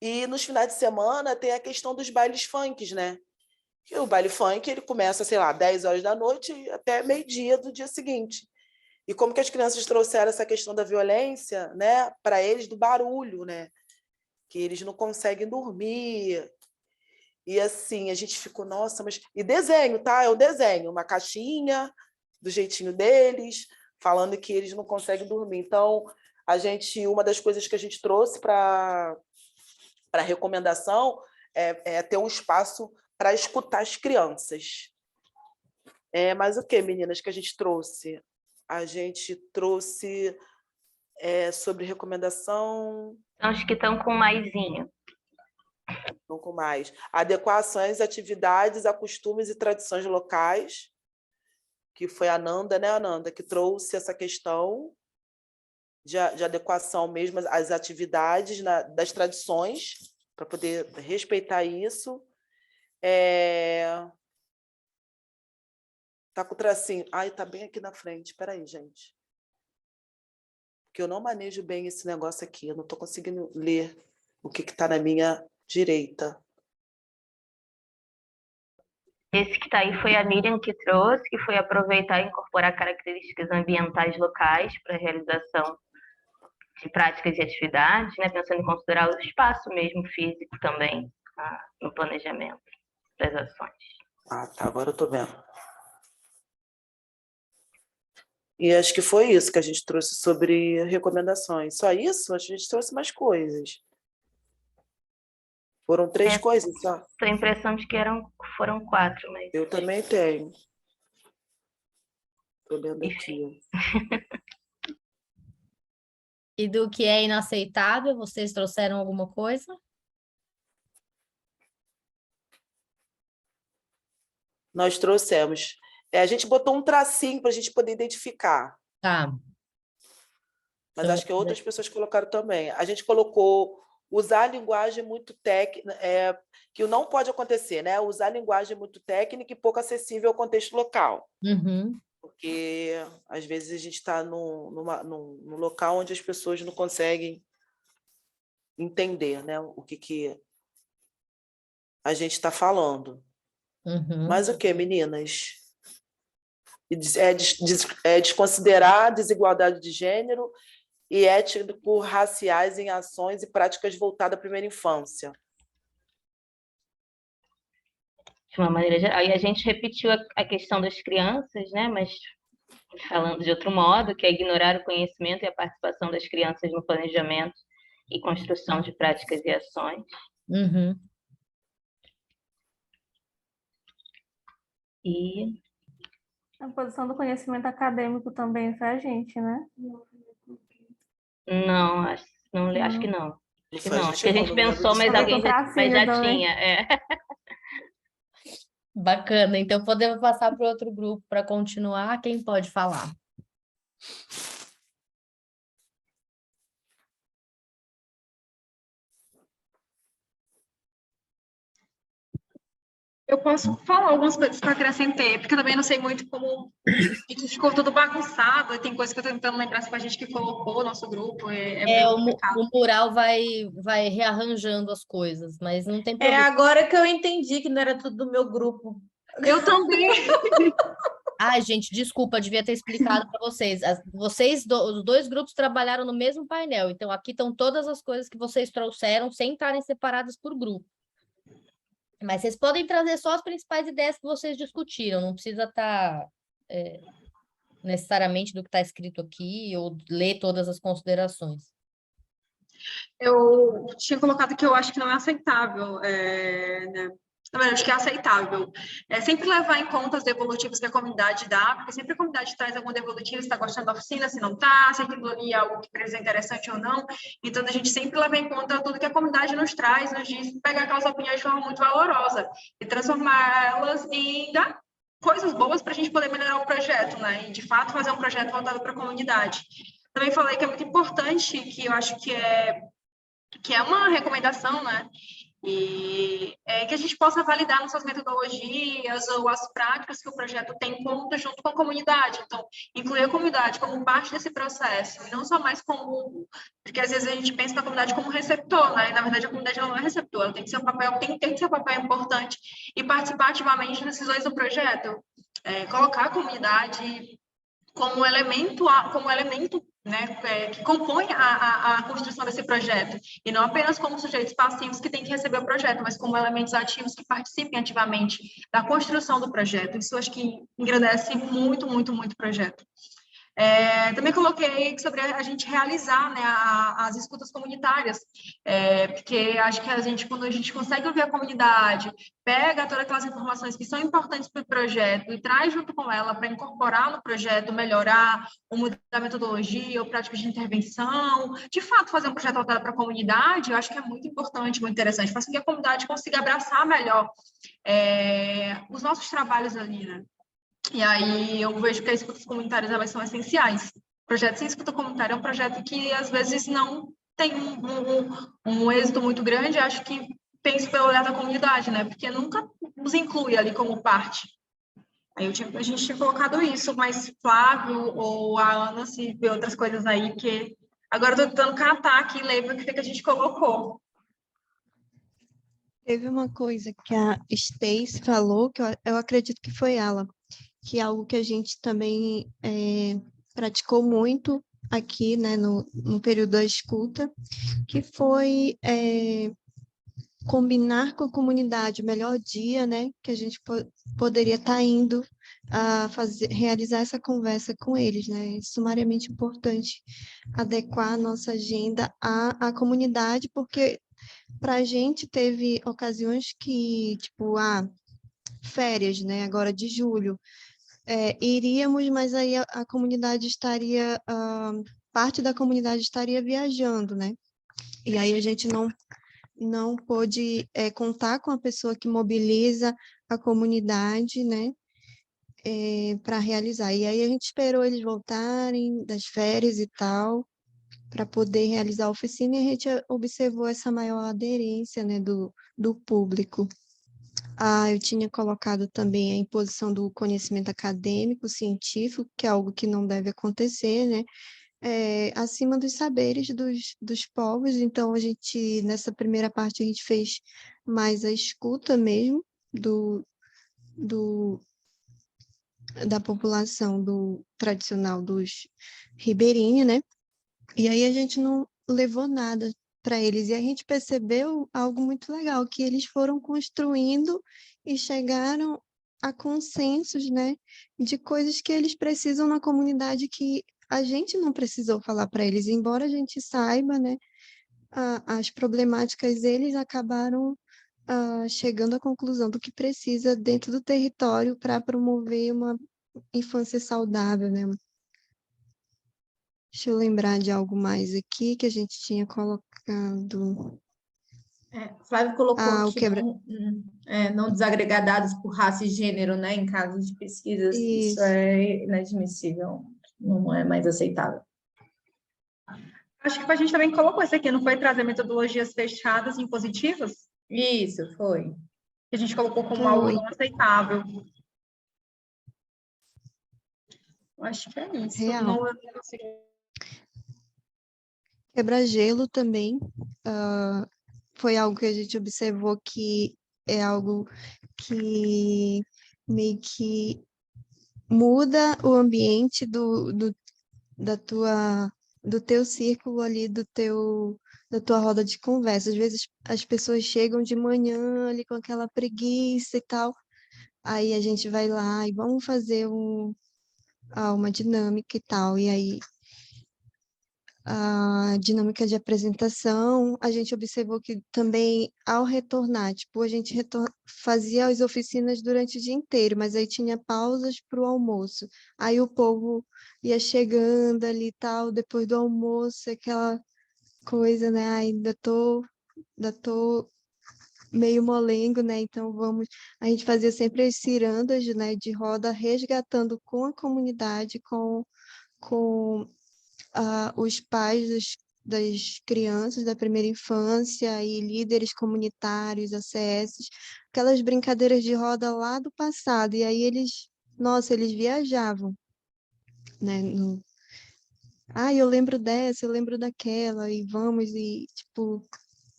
E nos finais de semana tem a questão dos bailes funks, né? E o baile funk ele começa, sei lá, 10 horas da noite até meio-dia do dia seguinte. E como que as crianças trouxeram essa questão da violência, né, para eles, do barulho, né? Que eles não conseguem dormir. E assim, a gente ficou, nossa, mas... E desenho, tá? É um desenho, uma caixinha, do jeitinho deles, falando que eles não conseguem dormir. Então, uma das coisas que a gente trouxe para a recomendação é ter um espaço para escutar as crianças. Mas o que, meninas, que a gente trouxe? A gente trouxe sobre recomendação...
Acho que estão com maisinho.
Um pouco mais. Adequações, atividades a costumes e tradições locais, que foi a Nanda, né, Ananda, que trouxe essa questão de adequação mesmo às atividades das tradições, para poder respeitar isso. Tá com o tracinho. Ai, tá bem aqui na frente. Espera aí, gente. porque eu não manejo bem esse negócio aqui, eu não estou conseguindo ler o que está na minha direita.
Esse que está aí foi a Miriam que trouxe, que foi aproveitar e incorporar características ambientais locais para a realização de práticas e atividades, né, pensando em considerar o espaço mesmo físico também, no planejamento das ações.
Ah, tá, agora eu estou vendo. E acho que foi isso que a gente trouxe sobre recomendações. Só isso? A gente trouxe mais coisas. Foram 3 coisas só?
Tenho a impressão de que foram 4, mas...
Eu também tenho. Estou lendo aqui.
E do que é inaceitável, vocês trouxeram alguma coisa?
Nós trouxemos. A gente botou um tracinho para a gente poder identificar.
Tá.
Mas acho que outras pessoas colocaram também. A gente colocou usar a linguagem muito técnica, que não pode acontecer, né? Usar a linguagem muito técnica e pouco acessível ao contexto local.
Uhum.
Porque, às vezes, a gente está num local onde as pessoas não conseguem entender, né, o que a gente está falando.
Uhum.
Mas o que, meninas? Desconsiderar a desigualdade de gênero e étnico-raciais em ações e práticas voltadas à primeira infância.
De uma maneira geral. Aí a gente repetiu a questão das crianças, né? Mas falando de outro modo, que é ignorar o conhecimento e a participação das crianças no planejamento e construção de práticas e ações.
Uhum.
E
a posição do conhecimento acadêmico também foi a gente, né?
Não, acho que não. Acho que não. Acho que a gente pensou, mas alguém já tinha.
Bacana, então podemos passar para o outro grupo para continuar. Quem pode falar?
Eu posso falar algumas coisas que eu acrescentei, porque eu também não sei muito como ficou tudo bagunçado, tem coisas que eu estou tentando lembrar se foi a gente que colocou o nosso grupo.
O mural vai rearranjando as coisas, mas não tem problema.
Agora que eu entendi que não era tudo do meu grupo.
Eu também.
Ai, gente, desculpa, devia ter explicado para vocês. Os 2 grupos trabalharam no mesmo painel, então aqui estão todas as coisas que vocês trouxeram sem estarem separadas por grupo. Mas vocês podem trazer só as principais ideias que vocês discutiram, não precisa estar necessariamente do que está escrito aqui ou ler todas as considerações.
Eu tinha colocado que eu acho que não é aceitável, né? Também acho que é aceitável. Sempre levar em conta os devolutivos que a comunidade dá, porque sempre a comunidade traz algum devolutivo, se está gostando da oficina, se não está, se aquilo ali é algo que parece interessante ou não. Então, a gente sempre leva em conta tudo que a comunidade nos traz, nos diz, pegar aquelas opiniões de forma muito valorosa e transformar elas em coisas boas para a gente poder melhorar o projeto, né? E, de fato, fazer um projeto voltado para a comunidade. Também falei que é muito importante, que eu acho que é uma recomendação, né? E que a gente possa validar nossas metodologias ou as práticas que o projeto tem em conta junto com a comunidade. Então, incluir a comunidade como parte desse processo, e não só mais como... Porque, às vezes, a gente pensa na comunidade como receptor, né? E, na verdade, a comunidade não é receptor, ela tem que ser um papel, tem que ser um papel importante e participar ativamente das decisões do projeto. Colocar a comunidade como elemento, né, que compõe a construção desse projeto, e não apenas como sujeitos passivos que têm que receber o projeto, mas como elementos ativos que participem ativamente da construção do projeto. Isso eu acho que engrandece muito, muito, muito o projeto. Também coloquei sobre a gente realizar, né, as escutas comunitárias, porque acho que quando a gente consegue ouvir a comunidade, pega todas aquelas informações que são importantes para o projeto e traz junto com ela para incorporar no projeto, melhorar, ou mudar a metodologia, ou práticas de intervenção, de fato fazer um projeto voltado para a comunidade, eu acho que é muito importante, muito interessante, faz com que a comunidade consiga abraçar melhor os nossos trabalhos ali, né? E aí eu vejo que as escutas comunitárias elas são essenciais. O projeto sem escuta comunitária é um projeto que às vezes não tem um êxito muito grande, acho que penso pelo olhar da comunidade, né? Porque nunca nos inclui ali como parte. Aí a gente tinha colocado isso, mas Flávio ou a Ana, se vê outras coisas aí que Agora eu estou tentando catar aqui e ler o que a gente colocou.
Teve uma coisa que a Stacy falou, que eu acredito que foi ela, que é algo que a gente também praticou muito aqui, né, no período da escuta, que foi combinar com a comunidade o melhor dia, né, que a gente poderia estar indo a realizar essa conversa com eles, né, é sumariamente importante adequar a nossa agenda à comunidade, porque para a gente teve ocasiões que, tipo, férias, né, agora de julho, iríamos, mas aí a comunidade estaria, parte da comunidade estaria viajando, né, e aí a gente não pôde contar com a pessoa que mobiliza a comunidade, né, para realizar. E aí a gente esperou eles voltarem das férias e tal, para poder realizar a oficina, e a gente observou essa maior aderência, né, do público. Eu tinha colocado também a imposição do conhecimento acadêmico, científico, que é algo que não deve acontecer, né, acima dos saberes dos povos. Então, nessa primeira parte, a gente fez mais a escuta mesmo da população tradicional dos ribeirinhos, né? E aí a gente não levou nada para eles. E a gente percebeu algo muito legal, que eles foram construindo e chegaram a consensos, né, de coisas que eles precisam na comunidade que a gente não precisou falar para eles. Embora a gente saiba, né, as problemáticas, eles acabaram chegando à conclusão do que precisa dentro do território para promover uma infância saudável, né? Deixa eu lembrar de algo mais aqui que a gente tinha colocado.
Flávio colocou
o
que
quebra...
não desagregar dados por raça e gênero, né, em casos de pesquisas. Isso é inadmissível, não é mais aceitável.
Acho que a gente também colocou isso aqui, não foi trazer metodologias fechadas e impositivas?
Isso, foi.
A gente colocou como algo não aceitável. Acho que é isso.
Real. Quebra-gelo também foi algo que a gente observou que é algo que meio que muda o ambiente do teu círculo ali, da tua roda de conversa. Às vezes as pessoas chegam de manhã ali com aquela preguiça e tal, aí a gente vai lá e vamos fazer uma dinâmica e tal, e aí a dinâmica de apresentação, a gente observou que também, ao retornar, tipo, a gente fazia as oficinas durante o dia inteiro, mas aí tinha pausas para o almoço. Aí o povo ia chegando ali e tal, depois do almoço, aquela coisa, né? Ainda tô meio molengo, né? Então a gente fazia sempre as cirandas, né, de roda, resgatando com a comunidade, com os pais das crianças da primeira infância e líderes comunitários, ACS, aquelas brincadeiras de roda lá do passado. E aí eles viajavam, né? Eu lembro dessa, eu lembro daquela, e vamos, e tipo,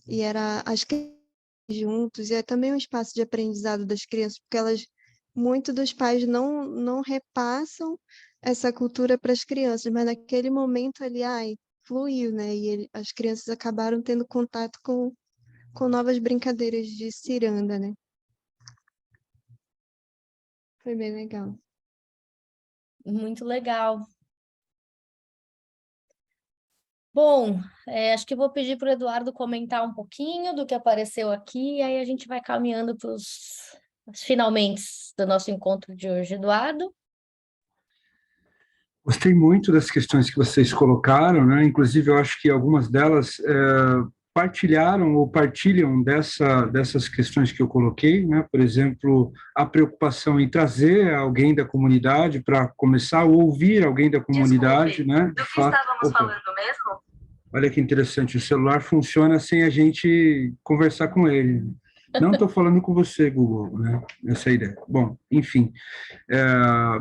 e era as crianças juntos, e é também um espaço de aprendizado das crianças, porque muito dos pais não repassam essa cultura para as crianças, mas naquele momento ali, fluiu, né? E as crianças acabaram tendo contato com novas brincadeiras de ciranda, né? Foi bem legal.
Muito legal. Bom, acho que vou pedir para o Eduardo comentar um pouquinho do que apareceu aqui, e aí a gente vai caminhando para os finalmente do nosso encontro de hoje. Eduardo?
Gostei muito das questões que vocês colocaram, né? Inclusive, eu acho que algumas delas partilharam ou partilham dessas questões que eu coloquei, né? Por exemplo, a preocupação em trazer alguém da comunidade para começar a ouvir alguém da comunidade, né?
Do que estávamos falando mesmo?
Olha que interessante, o celular funciona sem a gente conversar com ele. Não estou falando com você, Google, né? Essa é a ideia. Bom, enfim.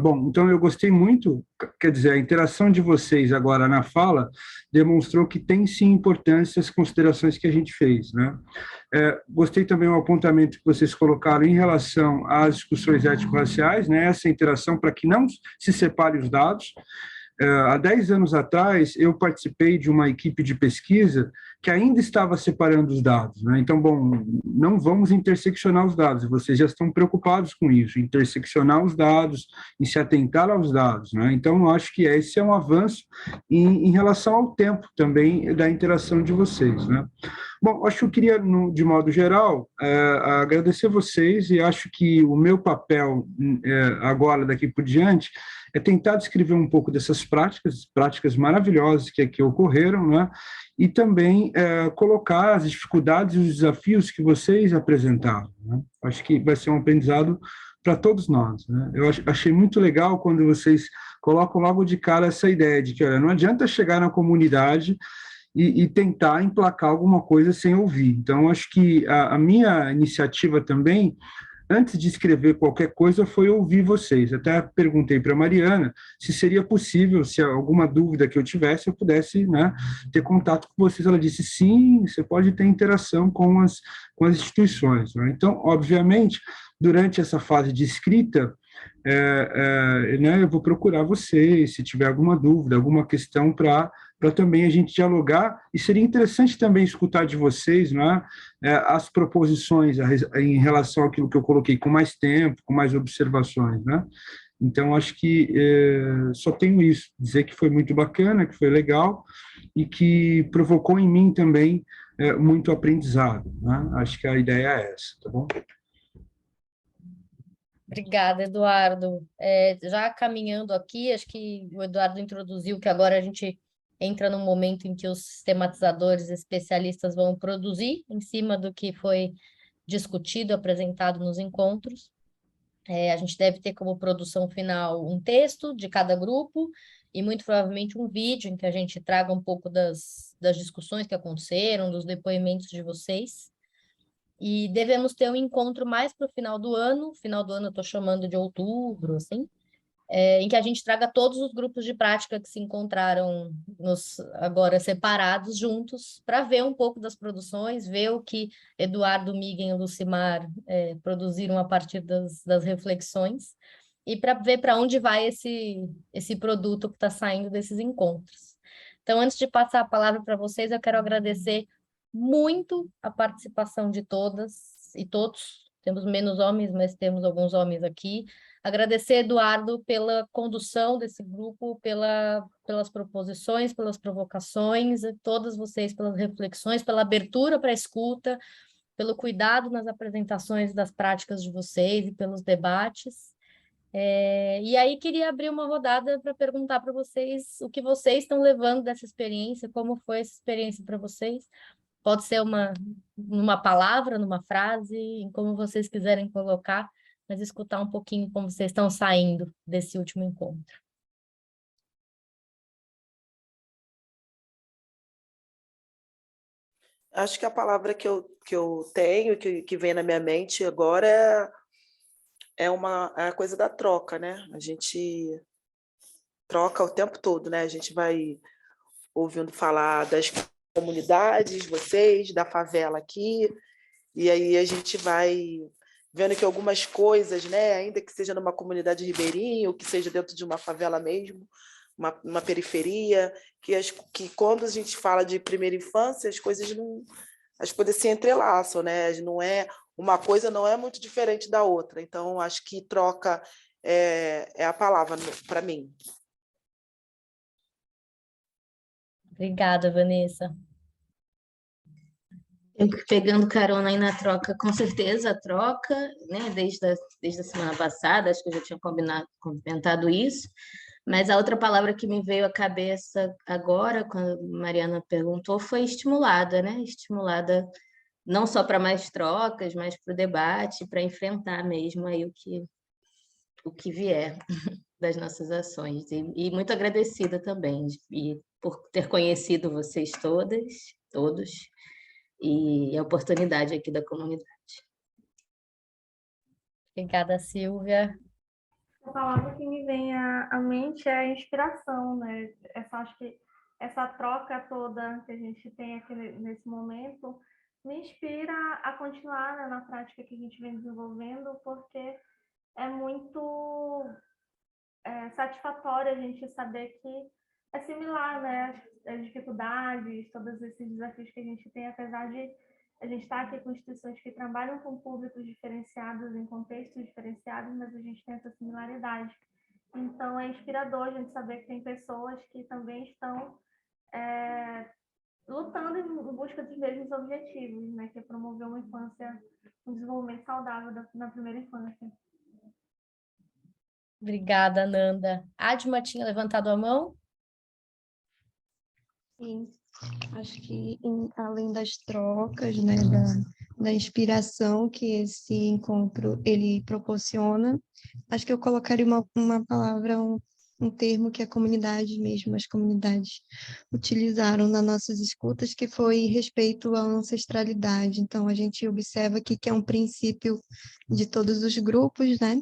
Bom, então eu gostei muito, quer dizer, a interação de vocês agora na fala demonstrou que tem sim importância as considerações que a gente fez, né? Gostei também do apontamento que vocês colocaram em relação às discussões ético-raciais, né? Essa interação para que não se separe os dados. Há 10 anos atrás, eu participei de uma equipe de pesquisa que ainda estava separando os dados, né? Então, bom, não vamos interseccionar os dados, vocês já estão preocupados com isso, interseccionar os dados e se atentar aos dados, né? Então, acho que esse é um avanço em relação ao tempo também da interação de vocês, né? Bom, acho que eu queria, de modo geral, agradecer vocês e acho que o meu papel agora, daqui por diante, é tentar descrever um pouco dessas práticas maravilhosas que aqui ocorreram, né? E também colocar as dificuldades e os desafios que vocês apresentaram, né? Acho que vai ser um aprendizado para todos nós, né? Eu achei muito legal quando vocês colocam logo de cara essa ideia de que, olha, não adianta chegar na comunidade e tentar emplacar alguma coisa sem ouvir. Então, acho que a minha iniciativa também, antes de escrever qualquer coisa, foi ouvir vocês. Até perguntei para a Mariana se seria possível, se alguma dúvida que eu tivesse, eu pudesse, né, ter contato com vocês. Ela disse, sim, você pode ter interação com as instituições, né? Então, obviamente, durante essa fase de escrita, né, eu vou procurar vocês, se tiver alguma dúvida, alguma questão para também a gente dialogar, e seria interessante também escutar de vocês, né, as proposições em relação àquilo que eu coloquei com mais tempo, com mais observações, né? Então, acho que só tenho isso, dizer que foi muito bacana, que foi legal, e que provocou em mim também muito aprendizado, né? Acho que a ideia é essa, tá bom?
Obrigada, Eduardo. Já caminhando aqui, acho que o Eduardo introduziu que agora a gente entra no momento em que os sistematizadores especialistas vão produzir em cima do que foi discutido, apresentado nos encontros. A gente deve ter como produção final um texto de cada grupo e muito provavelmente um vídeo em que a gente traga um pouco das discussões que aconteceram, dos depoimentos de vocês. E devemos ter um encontro mais para o final do ano eu estou chamando de outubro, assim, em que a gente traga todos os grupos de prática que se encontraram agora separados juntos, para ver um pouco das produções, ver o que Eduardo, Miguel e Lucimar produziram a partir das reflexões, e para ver para onde vai esse produto que está saindo desses encontros. Então, antes de passar a palavra para vocês, eu quero agradecer muito a participação de todas e todos. Temos menos homens, mas temos alguns homens aqui. Agradecer, Eduardo, pela condução desse grupo, pelas proposições, pelas provocações, e todas vocês pelas reflexões, pela abertura para a escuta, pelo cuidado nas apresentações das práticas de vocês e pelos debates. E aí queria abrir uma rodada para perguntar para vocês o que vocês estão levando dessa experiência, como foi essa experiência para vocês. Pode ser numa palavra, numa frase, em como vocês quiserem colocar, mas escutar um pouquinho como vocês estão saindo desse último encontro.
Acho que a palavra que eu tenho, que vem na minha mente agora é a coisa da troca, né? A gente troca o tempo todo, né? A gente vai ouvindo falar das comunidades, vocês, da favela aqui, e aí a gente vai vendo que algumas coisas, né, ainda que seja numa comunidade ribeirinha, ou que seja dentro de uma favela mesmo, uma periferia, que quando a gente fala de primeira infância, as coisas se entrelaçam, né? Uma coisa não é muito diferente da outra. Então, acho que troca é a palavra para mim.
Obrigada, Vanessa.
Eu pegando carona aí na troca, com certeza a troca, né? Desde a semana passada, acho que eu já tinha comentado isso, mas a outra palavra que me veio à cabeça agora, quando a Mariana perguntou, foi estimulada, né? Estimulada não só para mais trocas, mas para o debate, para enfrentar mesmo aí o que vier das nossas ações. E muito agradecida também por ter conhecido vocês todos, e a oportunidade aqui da comunidade.
Obrigada, Silvia.
A palavra que me vem à mente é inspiração, né? Acho que essa troca toda que a gente tem aqui nesse momento me inspira a continuar, né, na prática que a gente vem desenvolvendo, porque é muito satisfatório a gente saber que é similar, né? As dificuldades, todos esses desafios que a gente tem, apesar de a gente estar aqui com instituições que trabalham com públicos diferenciados, em contextos diferenciados, mas a gente tem essa similaridade. Então, é inspirador a gente saber que tem pessoas que também estão lutando em busca dos mesmos objetivos, né? Que é promover uma infância, um desenvolvimento saudável na primeira infância.
Obrigada, Nanda. Adma tinha levantado a mão?
Sim, acho que além das trocas, né, da inspiração que esse encontro ele proporciona, acho que eu colocaria uma palavra, um termo que a comunidade mesmo, as comunidades utilizaram nas nossas escutas, que foi respeito à ancestralidade. Então, a gente observa aqui que é um princípio de todos os grupos, né?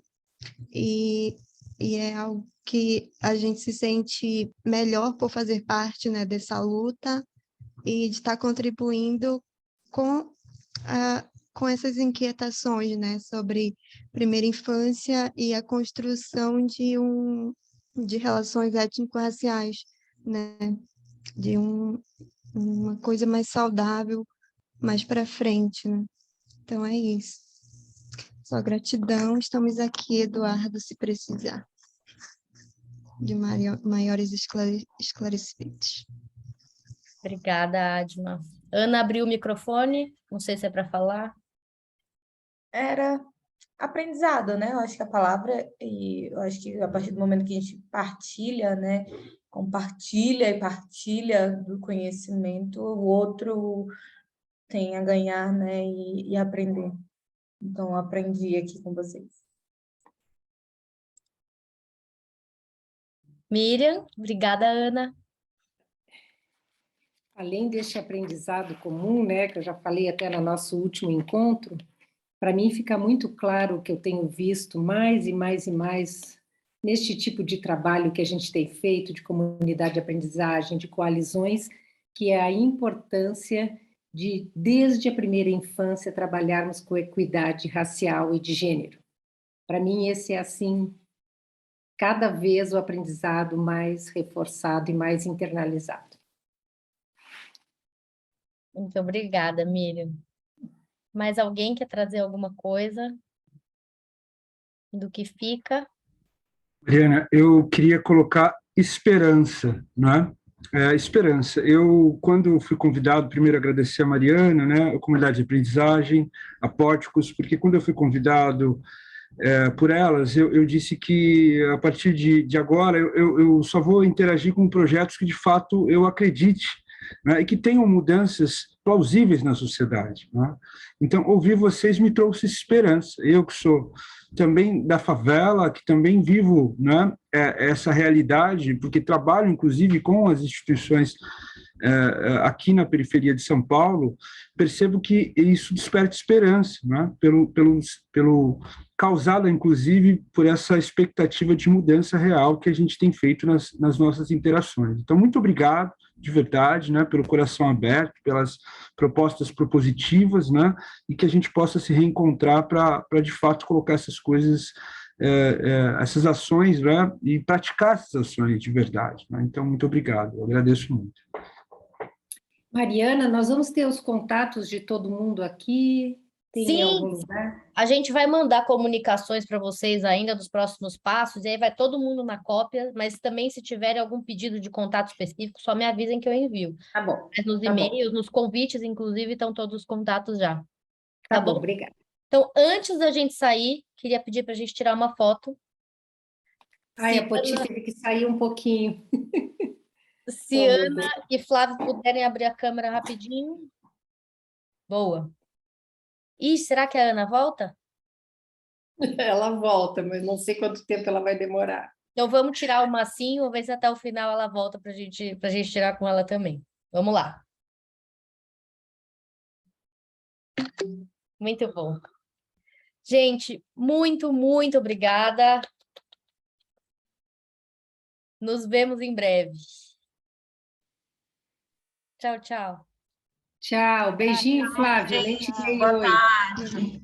E é algo que a gente se sente melhor por fazer parte, né, dessa luta e de estar contribuindo com, com essas inquietações, né, sobre primeira infância e a construção de relações étnico-raciais, né, de uma coisa mais saudável mais para frente, né? Então é isso. Só gratidão, estamos aqui, Eduardo, se precisar de maiores esclarecimentos.
Obrigada, Adma. Ana abriu o microfone, não sei se é para falar.
Era aprendizado, né? Eu acho que a palavra, e eu acho que a partir do momento que a gente partilha, né? Compartilha e partilha do conhecimento, o outro tem a ganhar, né? E aprender. Então, aprendi aqui com vocês.
Miriam, obrigada, Ana.
Além deste aprendizado comum, né, que eu já falei até no nosso último encontro, para mim fica muito claro que eu tenho visto mais e mais e mais neste tipo de trabalho que a gente tem feito, de comunidade de aprendizagem, de coalizões, que é a importância de, desde a primeira infância, trabalharmos com equidade racial e de gênero. Para mim, esse é, assim, cada vez o aprendizado mais reforçado e mais internalizado.
Muito obrigada, Miriam. Mais alguém quer trazer alguma coisa do que fica?
Mariana, eu queria colocar esperança, né? Esperança. Eu, quando fui convidado, primeiro agradecer a Mariana, né, a comunidade de aprendizagem, a Pórticos, porque quando eu fui convidado por elas, eu disse que a partir de agora eu só vou interagir com projetos que de fato eu acredite, né, e que tenham mudanças plausíveis na sociedade, né? Então, ouvir vocês me trouxe esperança. Eu que sou também da favela, que também vivo, né, essa realidade, porque trabalho, inclusive, com as instituições aqui na periferia de São Paulo, percebo que isso desperta esperança, né, pelo causada, inclusive, por essa expectativa de mudança real que a gente tem feito nas nossas interações. Então, muito obrigado, de verdade, né, pelo coração aberto, pelas propostas propositivas, né, e que a gente possa se reencontrar para de fato, colocar essas coisas, essas ações, né, e praticar essas ações de verdade, né? Então, muito obrigado, eu agradeço muito.
Mariana, nós vamos ter os contatos de todo mundo aqui? Tem
Sim,
algum lugar?
a gente vai mandar comunicações para vocês ainda dos próximos passos, e aí vai todo mundo na cópia, mas também se tiverem algum pedido de contato específico, só me avisem que eu envio.
Tá bom.
Mas nos e-mails, nos convites, inclusive, estão todos os contatos já.
Tá bom, obrigada.
Então, antes da gente sair, queria pedir para a gente tirar uma foto.
Ai, a Poti teve que sair um pouquinho.
Se Ana e Flávio puderem abrir a câmera rapidinho. Boa. Ih, será que a Ana volta?
Ela volta, mas não sei quanto tempo ela vai demorar.
Então vamos tirar o massinho, vamos ver se até o final ela volta para gente tirar com ela também. Vamos lá. Muito bom. Gente, muito, muito obrigada. Nos vemos em breve. Tchau, tchau.
Tchau, beijinho, Flávia, nem te dei
Boa
oi.
tarde.